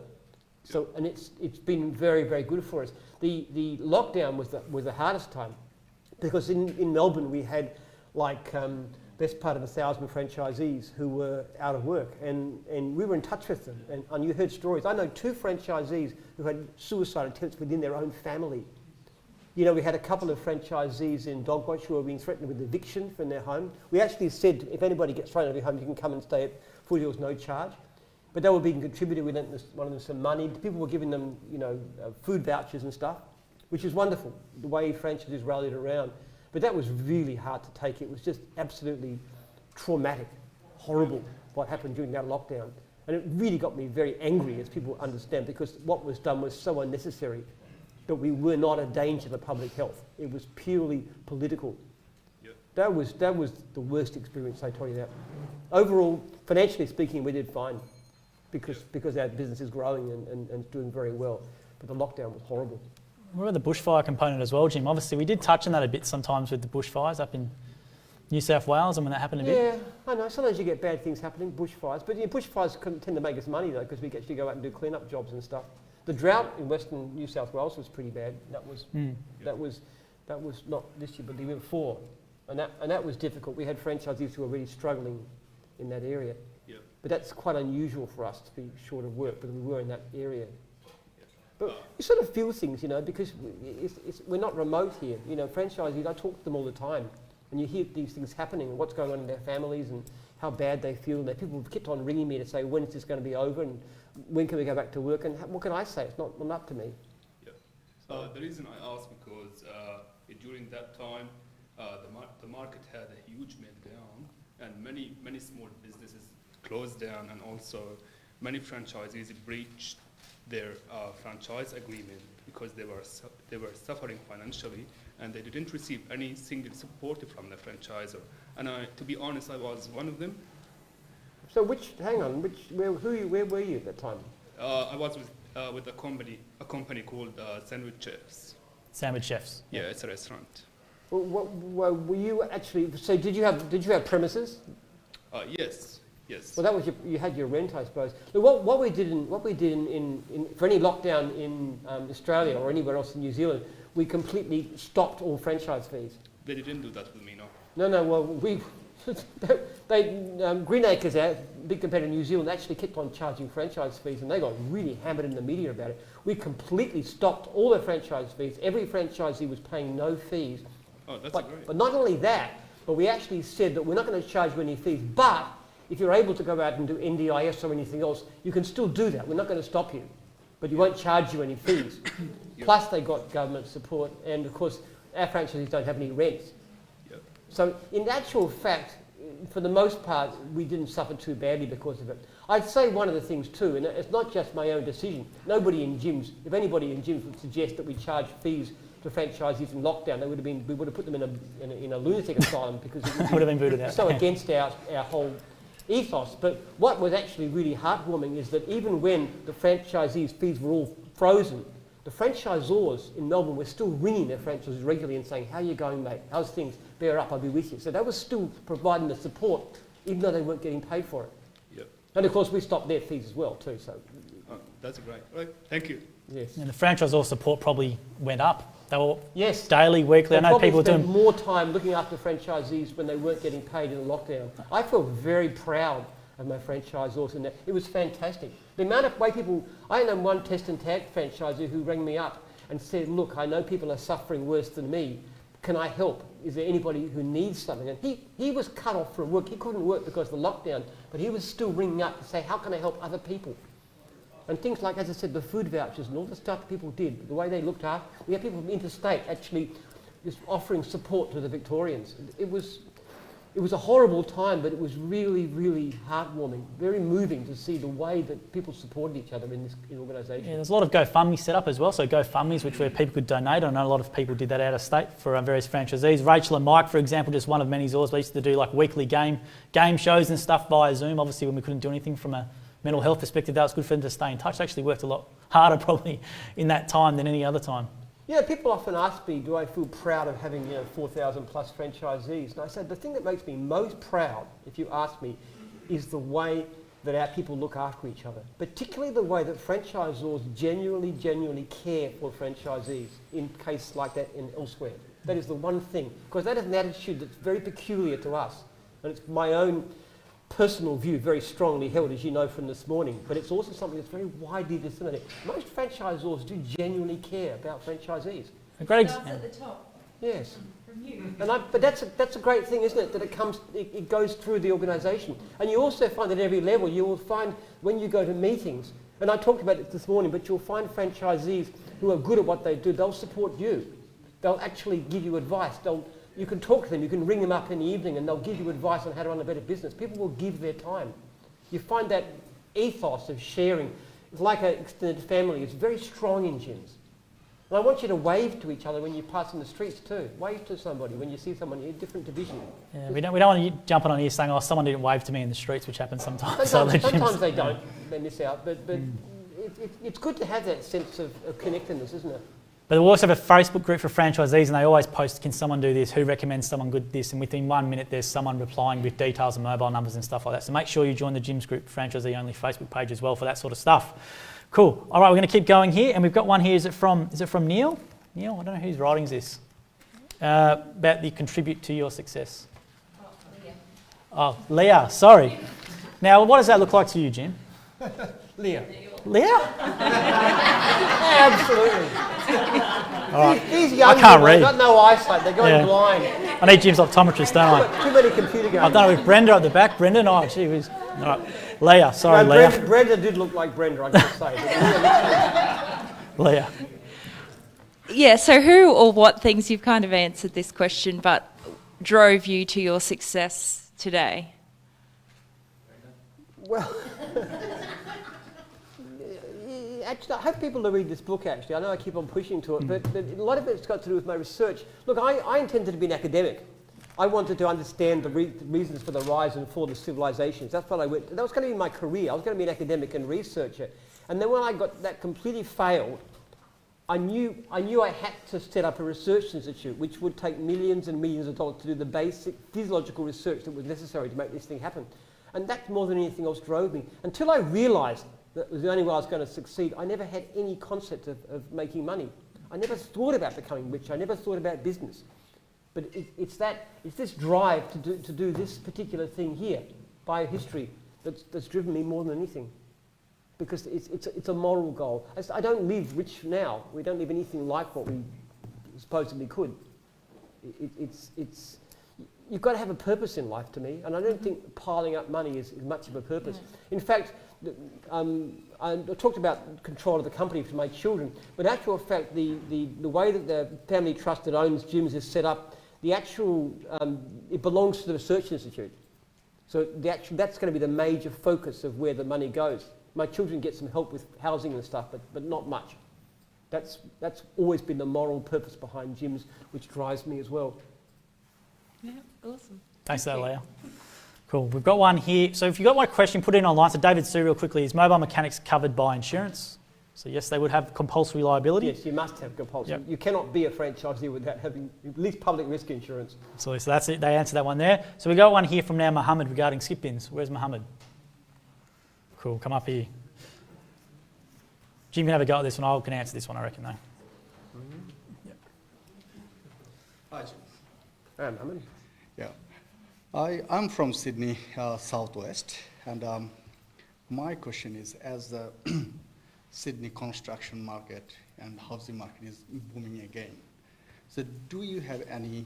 So, and it's been very, very good for us. The lockdown was the hardest time because in Melbourne we had like best part of 1,000 franchisees who were out of work, and we were in touch with them, and you heard stories. I know 2 franchisees who had suicide attempts within their own family. You know, we had a couple of franchisees in Dogwatch who were being threatened with eviction from their home. We actually said, if anybody gets thrown out of your home, you can come and stay at Foothills, no charge. But they were being contributed. We lent one of them some money. People were giving them, food vouchers and stuff, which is wonderful, the way franchises rallied around. But that was really hard to take. It was just absolutely traumatic, horrible, what happened during that lockdown. And it really got me very angry, as people understand, because what was done was so unnecessary that we were not a danger to public health. It was purely political. Yep. That was the worst experience, I tell you that. Overall, financially speaking, we did fine because our business is growing and doing very well. But the lockdown was horrible. What about the bushfire component as well, Jim? Obviously, we did touch on that a bit sometimes with the bushfires up in New South Wales and when that happened a bit. Yeah, I know. Sometimes you get bad things happening, bushfires. But bushfires tend to make us money, though, because we actually go out and do clean-up jobs and stuff. The drought in Western New South Wales was pretty bad. That was not this year, but the year before. And that was difficult. We had franchisees who were really struggling in that area. Yep. But that's quite unusual for us to be short of work, but we were in that area. But you sort of feel things, because we're not remote here. Franchisees, I talk to them all the time, and you hear these things happening and what's going on in their families and how bad they feel. And people kept on ringing me to say, when is this going to be over and when can we go back to work? And what can I say? It's not up to me. Yeah. The reason I ask because during that time, the market had a huge meltdown, and many small businesses closed down, and also many franchisees breached their franchise agreement because they were suffering financially, and they didn't receive any single support from the franchisor. And to be honest, I was one of them. So where were you at that time? I was with a company called Sandwich Chefs. Sandwich Chefs. Yeah, it's a restaurant. Well, were you actually? So did you have premises? Yes. Yes. Well, that was you had your rent, I suppose. What we did in for any lockdown in Australia or anywhere else in New Zealand, we completely stopped all franchise fees. They didn't do that with me, no. No. Well, Greenacres, our big competitor in New Zealand, actually kept on charging franchise fees, and they got really hammered in the media about it. We completely stopped all their franchise fees. Every franchisee was paying no fees. Oh, that's great. But not only that, but we actually said that we're not going to charge you any fees, but if you're able to go out and do NDIS or anything else, you can still do that. We're not going to stop you, but you won't charge you any fees. Yep. Plus, they got government support, and of course, our franchisees don't have any rents. Yep. So, in actual fact, for the most part, we didn't suffer too badly because of it. I'd say one of the things too, and it's not just my own decision. Nobody in gyms, if anybody in gyms would suggest that we charge fees to franchisees in lockdown, we would have put them in a lunatic asylum because it would have been booted out. So against our whole ethos. But what was actually really heartwarming is that even when the franchisees' fees were all frozen, the franchisors in Melbourne were still ringing their franchisees regularly and saying, "How are you going, mate? How's things? Bear up, I'll be with you." So they were still providing the support, even though they weren't getting paid for it. Yep. And of course, we stopped their fees as well too. So that's great. Right. Thank you. Yes. And the franchisor support probably went up. They were yes. daily, weekly. I know people spent doing more time looking after franchisees when they weren't getting paid in the lockdown. I feel very proud of my franchisors in that. It was fantastic. The amount of way people, I know one test and tag franchisee who rang me up and said, look, I know people are suffering worse than me. Can I help? Is there anybody who needs something? And he was cut off from work. He couldn't work because of the lockdown, but he was still ringing up to say, how can I help other people? And things like, as I said, the food vouchers and all the stuff that people did, the way they looked after, we had people from interstate actually just offering support to the Victorians. It was a horrible time, but it was really, really heartwarming, very moving to see the way that people supported each other in this organisation. Yeah, there's a lot of GoFundMe set up as well, so GoFundMes, where people could donate. I know a lot of people did that out of state for various franchisees. Rachel and Mike, for example, just one of many Zors. We used to do like weekly game shows and stuff via Zoom. Obviously, when we couldn't do anything from a mental health perspective, that was good for them to stay in touch. They actually worked a lot harder probably in that time than any other time. Yeah, people often ask me, do I feel proud of having 4,000 plus franchisees? And I said, the thing that makes me most proud, if you ask me, is the way that our people look after each other. Particularly the way that franchisors genuinely care for franchisees in cases like that and elsewhere. That is the one thing, because that is an attitude that's very peculiar to us. And it's my own personal view, very strongly held, as you know from this morning, but it's also something that's very widely disseminated. Most franchisors do genuinely care about franchisees. A great Starts at the top. Yes. From you. But that's a great thing, isn't it? That it goes through the organisation, and you also find that at every level you will find when you go to meetings, and I talked about it this morning, but you'll find franchisees who are good at what they do. They'll support you. They'll actually give you advice. You can talk to them, you can ring them up in the evening and they'll give you advice on how to run a better business. People will give their time. You find that ethos of sharing, it's like an extended family, it's very strong in gyms. And I want you to wave to each other when you pass in the streets too. Wave to somebody when you see someone in a different division. Yeah, we don't want you jumping on here saying, oh, someone didn't wave to me in the streets, which happens sometimes. Sometimes they don't, they miss out, but it's good to have that sense of connectedness, isn't it? But we also have a Facebook group for franchisees, and they always post, can someone do this? Who recommends someone good at this? And within 1 minute, there's someone replying with details and mobile numbers and stuff like that. So make sure you join the Gyms Group Franchisee Only Facebook page as well for that sort of stuff. Cool. All right, we're going to keep going here, and we've got one here. Is it from Neil? Neil, I don't know whose writing's this. About the contribute to your success. Oh, Leah, sorry. Now, what does that look like to you, Jim? Leah. Leah? Absolutely. All right. These young I can't people, read. they've got no eyesight, they're going blind. I need Jim's optometrist, don't I? Too many computer games. I've done it with Brenda at the back. Brenda, no, gee whiz. All right. Leah, sorry, Leah. Brenda did look like Brenda, I gotta say. Leah. Yeah, so who or what things, you've kind of answered this question, but drove you to your success today? Well, actually, I hope people will read this book, actually. I know I keep on pushing to it, but a lot of it's got to do with my research. Look, I intended to be an academic. I wanted to understand the reasons for the rise and fall of civilizations. That's what I went. That was going to be my career. I was going to be an academic and researcher. And then when I got that completely failed, I knew I had to set up a research institute, which would take millions and millions of dollars to do the basic physiological research that was necessary to make this thing happen. And that more than anything else drove me. Until I realised that it was the only way I was going to succeed, I never had any concept of making money. I never thought about becoming rich. I never thought about business. But it's this drive to do this particular thing here, biohistory, that's driven me more than anything. Because it's a moral goal. I don't live rich now. We don't live anything like what we supposedly could. You've got to have a purpose in life, to me, and I don't think piling up money is much of a purpose. In fact, I talked about control of the company for my children, but in actual fact, the way that the family trust that owns gyms is set up, it belongs to the Research Institute. So that's going to be the major focus of where the money goes. My children get some help with housing and stuff, but not much. That's always been the moral purpose behind gyms, which drives me as well. Yeah, awesome. Thanks for that, Leah. Cool. We've got one here. So if you've got one question, put it in online. So David Sue, real quickly, is mobile mechanics covered by insurance? So yes, they would have compulsory liability. Yes, you must have compulsory. Yep. You cannot be a franchisee without having at least public risk insurance. So that's it. They answered that one there. So we got one here from now Mohammed regarding skip bins. Where's Mohammed? Cool. Come up here. Jim can have a go at this one. I can answer this one, I reckon, though. Mm-hmm. Hi, Jim. Hi, Mohammed. Yeah. I'm from Sydney, southwest, and My question is, as the Sydney construction market and housing market is booming again, so do you have any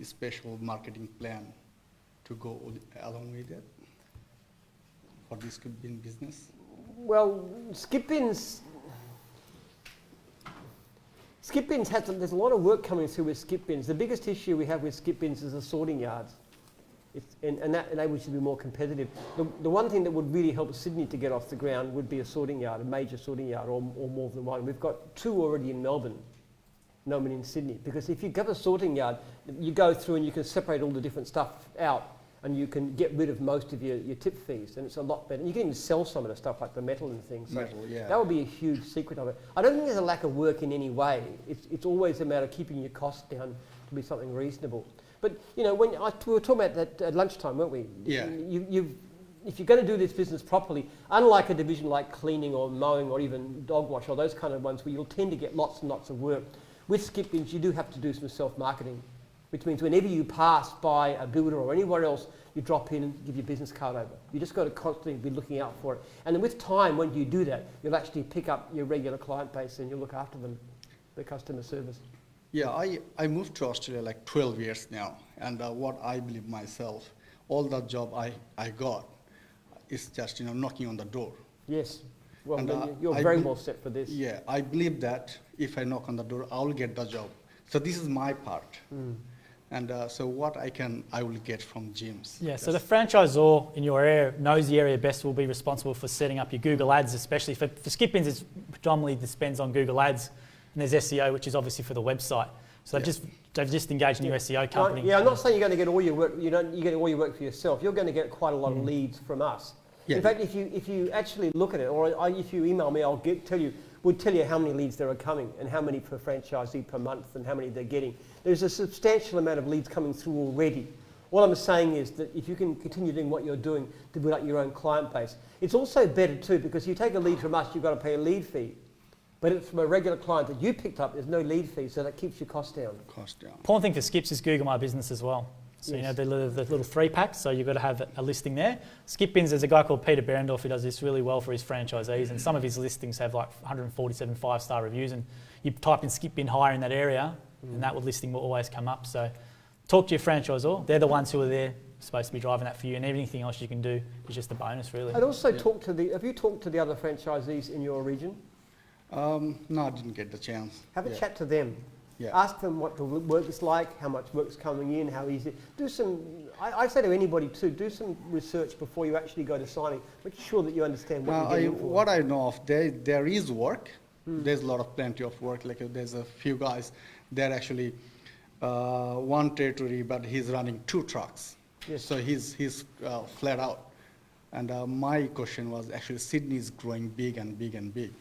special marketing plan to go along with it for this skip bin business? Well, skip bins there's a lot of work coming through with skip bins. The biggest issue we have with skip bins is the sorting yards. And that enables you to be more competitive. The one thing that would really help Sydney to get off the ground would be a sorting yard, a major sorting yard, or more than one. We've got 2 already in Melbourne, no one in Sydney. Because if you have a sorting yard, you go through and you can separate all the different stuff out, and you can get rid of most of your tip fees, and it's a lot better. And you can even sell some of the stuff like the metal and things. So Metal, yeah. that would be a huge secret of it. I don't think there's a lack of work in any way. It's always a matter of keeping your costs down to be something reasonable. But we were talking about that at lunchtime, weren't we? Yeah. If you're going to do this business properly, unlike a division like cleaning or mowing or even dog wash or those kind of ones where you'll tend to get lots and lots of work, with skip bins you do have to do some self-marketing, which means whenever you pass by a builder or anywhere else, you drop in and give your business card over. You just got to constantly be looking out for it. And then with time, when you do that, you'll actually pick up your regular client base and you'll look after them, the customer service. Yeah, I moved to Australia like 12 years now, and what I believe myself, all the job I got is just knocking on the door. Yes, well, and, you're very well set for this. Yeah, I believe that if I knock on the door, I'll get the job. So this is my part. And so what I will get from gyms. Yeah, so the franchisor in your area knows the area best, will be responsible for setting up your Google Ads, especially for skip bins. It predominantly depends on Google Ads, and there's SEO, which is obviously for the website. So they've just engaged a new SEO company. Yeah, I'm not saying you're going to get all your work. You get all your work for yourself. You're going to get quite a lot of leads from us. Yeah. In fact, if you actually look at it, or if you email me, we'll tell you how many leads there are coming and how many per franchisee per month and how many they're getting. There's a substantial amount of leads coming through already. What I'm saying is that if you can continue doing what you're doing to build up your own client base, it's also better too, because you take a lead from us, you've got to pay a lead fee. But it's from a regular client that you picked up, there's no lead fee, so that keeps your costs down. Important thing for skips is Google My Business as well. So Yes. the little 3-pack, so you've got to have a listing there. Skip bins, there's a guy called Peter Berendorf who does this really well for his franchisees, and some of his listings have like 147 5-star reviews, and you type in skip bin hire in that area, and that listing will always come up. So talk to your franchisor. They're the ones who are there, supposed to be driving that for you, and anything else you can do is just a bonus, really. I'd also have you talked to the other franchisees in your region? No, I didn't get the chance. Have a chat to them. Yeah. Ask them what the work is like, how much work's coming in, how easy. Do some. I say to anybody too, do some research before you actually go to signing. Make sure that you understand what you're getting in for. What I know of, there is work. There's a lot of plenty of work. Like there's a few guys. They're actually one territory, but he's running 2 trucks. Yes. So he's flat out. And my question was actually Sydney is growing big and big and big.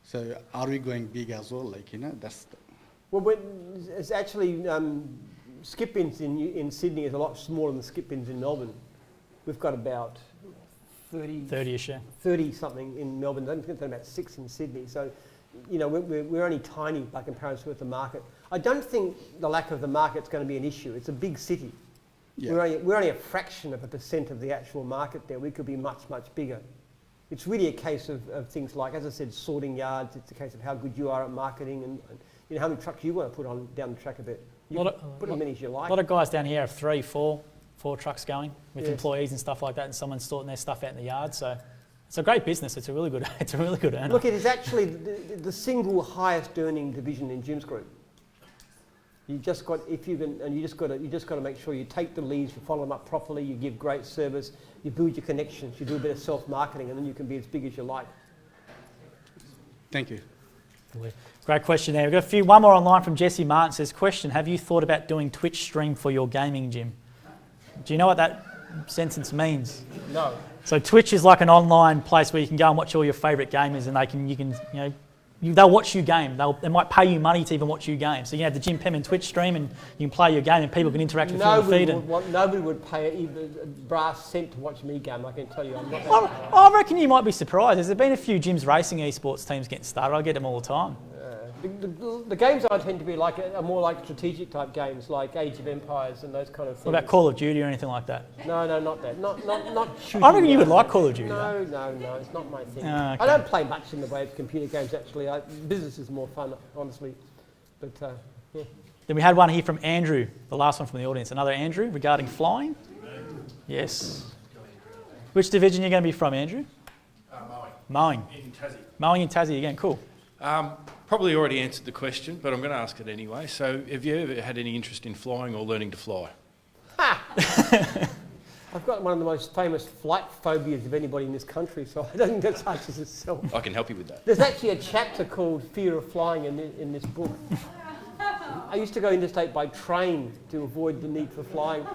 So are we going big as well? That's. Well, it's actually skip bins in Sydney is a lot smaller than skip bins in Melbourne. We've got about 30-ish, yeah. 30 something in Melbourne. I think it's about 6 in Sydney. So, we're only tiny by comparison with the market. I don't think the lack of the market's going to be an issue. It's a big city. Yeah. We're only a fraction of a percent of the actual market there. We could be much, much bigger. It's really a case of things like, as I said, sorting yards. It's a case of how good you are at marketing and how many trucks you want to put on down the track a bit. You can put as many as you like. A lot of guys down here have 3, 4 trucks going with employees and stuff like that, and someone's sorting their stuff out in the yard. So it's a great business. It's a really good earner. Look, it is actually the single highest earning division in Jim's Group. You just got to make sure you take the leads, you follow them up properly, you give great service, you build your connections, you do a bit of self-marketing, and then you can be as big as you like. Thank you. Great question there. We've got one more online from Jesse Martin. Says, question, have you thought about doing Twitch stream for your gaming gym? Do you know what that sentence means? No. So Twitch is like an online place where you can go and watch all your favourite gamers, and they'll watch you game. They might pay you money to even watch you game. So you can have the Jim Penman Twitch stream, and you can play your game, and people can interact with you on the feed. Nobody would pay even a brass cent to watch me game. I can tell you, I'm not. I reckon you might be surprised. There's been a few gyms racing esports teams getting started. I get them all the time. The games I tend to be like are more like strategic type games, like Age of Empires and those kind of things. What about Call of Duty or anything like that? No, not that. Not shooting. I reckon you would like Call of Duty. No, it's not my thing. Okay. I don't play much in the way of computer games, actually. Business is more fun, honestly. But, yeah. Then we had one here from Andrew, the last one from the audience. Another Andrew regarding flying. Yes. Which division are you going to be from, Andrew? Mowing. Mowing. In Tassie. Mowing in Tassie again, cool. Probably already answered the question, but I'm going to ask it anyway. So have you ever had any interest in flying or learning to fly? I've got one of the most famous flight phobias of anybody in this country, so I don't think that's such as itself. I can help you with that. There's actually a chapter called Fear of Flying in this book. I used to go interstate by train to avoid the need for flying.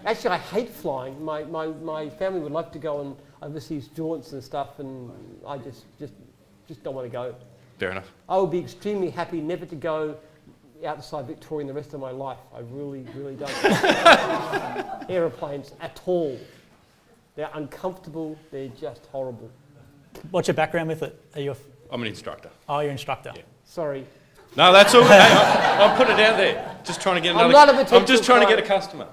Actually, I hate flying. My family would love to go on overseas jaunts and stuff, and I just don't want to go. Fair enough. I would be extremely happy never to go outside Victoria in the rest of my life. I really, really don't. Aeroplanes at all. They're uncomfortable. They're just horrible. What's your background with it? I'm an instructor. Oh, you're an instructor. Yeah. Sorry. No, that's all. I'll put it out there. Just trying to get another. I'm just trying to get a customer.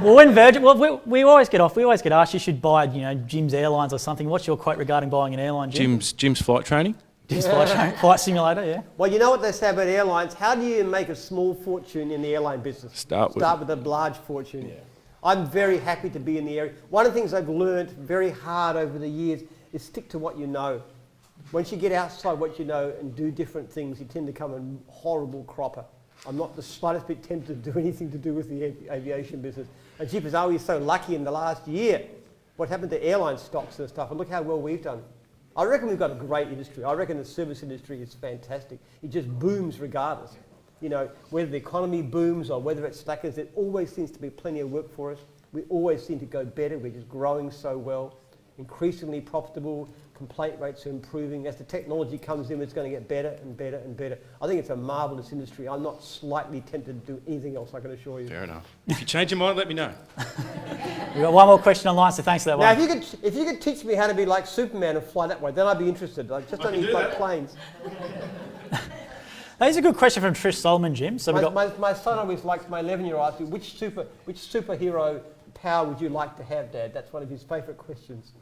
Well, when Virgin, we always get asked you should buy, Jim's Airlines or something. What's your quote regarding buying an airline, Jim? Jim's flight training. Jim's flight simulator, yeah. Well, you know what they say about airlines. How do you make a small fortune in the airline business? Start with a large fortune. Yeah. I'm very happy to be in the area. One of the things I've learned very hard over the years is stick to what you know. Once you get outside what you know and do different things, you tend to become a horrible cropper. I'm not the slightest bit tempted to do anything to do with the aviation business. And jeepers, I was so lucky in the last year. What happened to airline stocks and stuff, and look how well we've done. I reckon we've got a great industry. I reckon the service industry is fantastic. It just booms regardless. Whether the economy booms or whether it slackens, there always seems to be plenty of work for us. We always seem to go better. We're just growing so well, increasingly profitable. Complaint rates are improving. As the technology comes in, it's going to get better and better and better. I think it's a marvellous industry. I'm not slightly tempted to do anything else, I can assure you. Fair enough. If you change your mind, let me know. We've got one more question online, so thanks for that one. Now, if you could teach me how to be like Superman and fly that way, then I'd be interested. I just don't need to fly planes. That is a good question from Trish Solomon, Jim. So my son always likes, my 11-year-old asks me, which superhero power would you like to have, Dad? That's one of his favourite questions.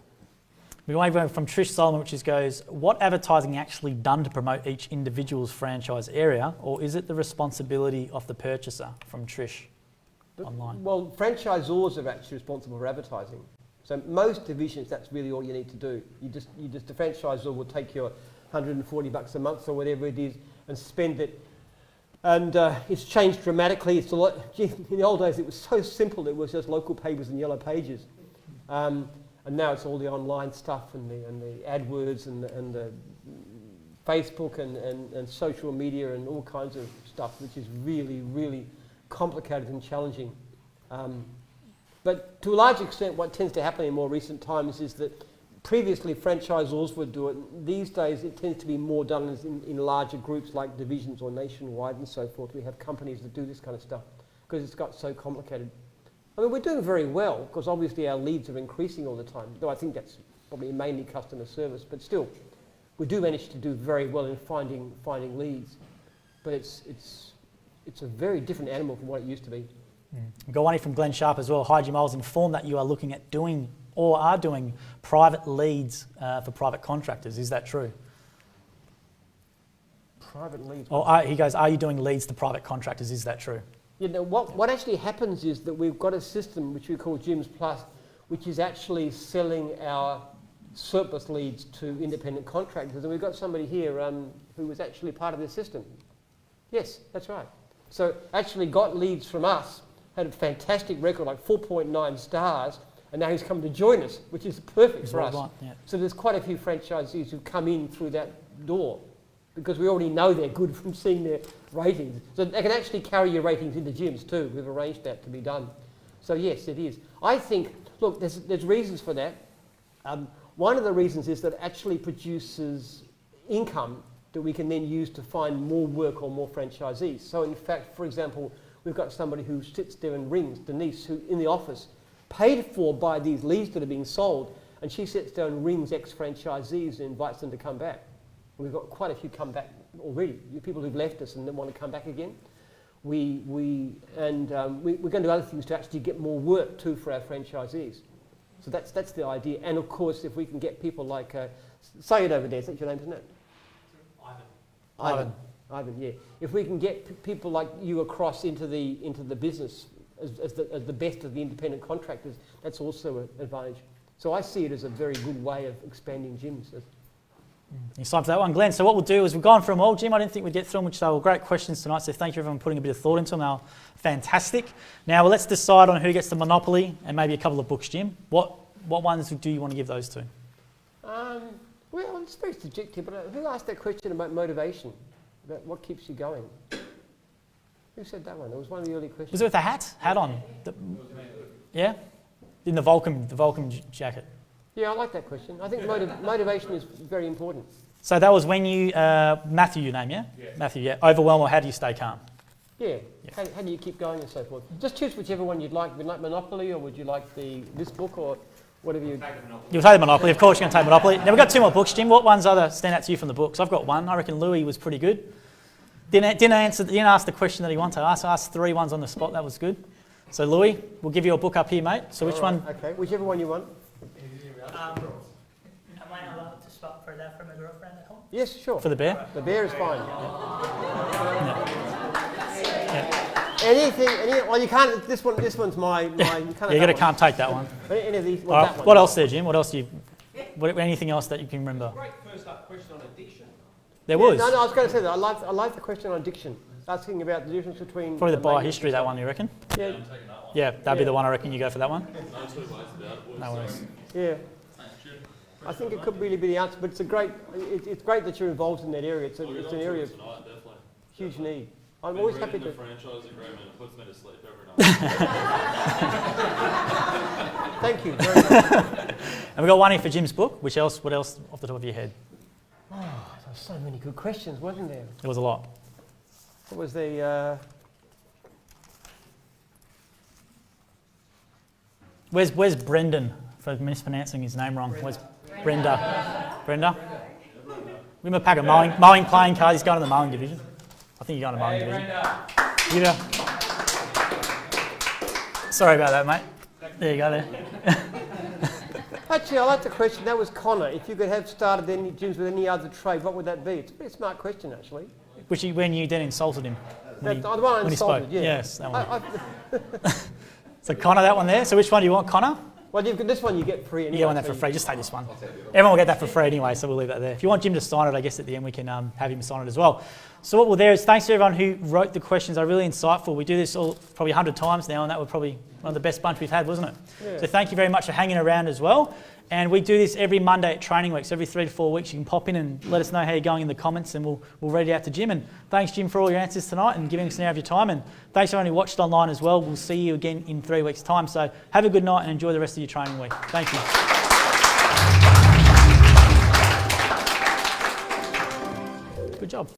We want to go from Trish Solomon, which goes, what advertising actually done to promote each individual's franchise area, or is it the responsibility of the purchaser? From Trish online. Well, franchisors are actually responsible for advertising. So most divisions, that's really all you need to do. The franchisor will take your $140 a month or whatever it is and spend it. And it's changed dramatically. It's a lot. In the old days, it was so simple. It was just local papers and yellow pages. And now it's all the online stuff and the AdWords and the Facebook and social media and all kinds of stuff, which is really, really complicated and challenging. But to a large extent, what tends to happen in more recent times is that previously franchisors would do it. These days, it tends to be more done in larger groups like divisions or nationwide and so forth. We have companies that do this kind of stuff because it's got so complicated. I mean, we're doing very well because obviously our leads are increasing all the time, though I think that's probably mainly customer service, but still, we do manage to do very well in finding leads. But it's a very different animal from what it used to be. We've got one here from Glenn Sharp as well. Hi Jim, I was informed that you are looking at doing or are doing private leads for private contractors. Is that true? Private leads? He goes, are you doing leads to private contractors? Is that true? What actually happens is that we've got a system which we call Jim's Plus, which is actually selling our surplus leads to independent contractors. And we've got somebody here who was actually part of this system. Yes, that's right. So actually got leads from us, had a fantastic record, like 4.9 stars, and now he's come to join us, which is perfect for us. Yeah. So there's quite a few franchisees who come in through that door, because we already know they're good from seeing their ratings. So they can actually carry your ratings into gyms too. We've arranged that to be done. So yes, it is. I think, look, there's reasons for that. One of the reasons is that it actually produces income that we can then use to find more work or more franchisees. So in fact, for example, we've got somebody who sits there and rings, Denise, who in the office, paid for by these leads that are being sold, and she sits there and rings ex-franchisees and invites them to come back. We've got quite a few come back already, people who've left us and then want to come back again. We're going to do other things to actually get more work too for our franchisees. So that's the idea. And of course, if we can get people like, say it over there, that's your name, isn't it? Ivan, yeah. If we can get people like you across into the business as the best of the independent contractors, that's also an advantage. So I see it as a very good way of expanding gyms. Excited for that one, Glenn. So what we'll do is we've gone through them all, Jim. I didn't think we'd get through them, which they were great questions tonight. So thank you everyone for putting a bit of thought into them. They were fantastic. Now let's decide on who gets the Monopoly and maybe a couple of books, Jim. What ones do you want to give those to? Well, it's very subjective, but who asked that question about motivation? About what keeps you going? Who said that one? It was one of the early questions. Was it with the hat? Hat on? Yeah? In the Vulcan jacket. Yeah, I like that question. I think motivation is very important. So that was when you, Matthew, your name, yeah? Yeah. Matthew, yeah. Overwhelm or how do you stay calm? Yeah. How do you keep going and so forth? Just choose whichever one you'd like. Would you like Monopoly or would you like this book or whatever you... You'll take the Monopoly, of course you're going to take Monopoly. Now we've got two more books, Jim. What ones stand out to you from the books? I've got one. I reckon Louis was pretty good. Didn't ask the question that he wanted to ask. I asked 3 ones on the spot. That was good. So Louis, we'll give you a book up here, mate. So which one? Okay, whichever one you want. Am I allowed to swap for that for my girlfriend at home? Yes, sure. For the bear? The bear is fine. Yeah. Well, you can't. This one's mine. You can't take that one. Any of these. All right, what else there, Jim? What else anything else that you can remember? Great first up question on addiction. There was. No, I was going to say that. I like the question on addiction. Asking about the difference between... Probably the biohistory, that one, you reckon? Yeah. Yeah, that'd be the one I reckon you go for that one. No worries. Yeah. I think it could really be the answer, but it's great that you're involved in that area. It's an area of huge need. I'm always happy to... the franchise agreement, it puts me to sleep every night. Thank you very much. And we've got one here for Jim's book. What else off the top of your head? Oh, there were so many good questions, wasn't there? There was a lot. What was the... Where's Brendan for mispronouncing his name wrong? Where's Brenda? Brenda? Give him a pack of mowing playing cards. He's going to the mowing division. I think you're going to mowing division. Yeah. Sorry about that, mate. There you go there. Actually, I like the question. That was Connor. If you could have started any gyms with any other trade, what would that be? It's a pretty smart question, actually. When you then insulted him. The one I insulted, yeah. Yes, that one. So Connor, that one there. So which one do you want, Connor? Well, this one you get free anyway. You want that for free. Just take this one. Everyone will get that for free anyway, so we'll leave that there. If you want Jim to sign it, I guess at the end we can have him sign it as well. So what we'll there is thanks to everyone who wrote the questions. They're really insightful. We do this all probably 100 times now, and that was probably one of the best bunch we've had, wasn't it? Yeah. So thank you very much for hanging around as well. And we do this every Monday at training week. So every 3 to 4 weeks, you can pop in and let us know how you're going in the comments, and we'll read it out to Jim. And thanks, Jim, for all your answers tonight and giving us an hour of your time. And thanks to everyone who watched online as well. We'll see you again in 3 weeks' time. So have a good night and enjoy the rest of your training week. Thank you. Good job.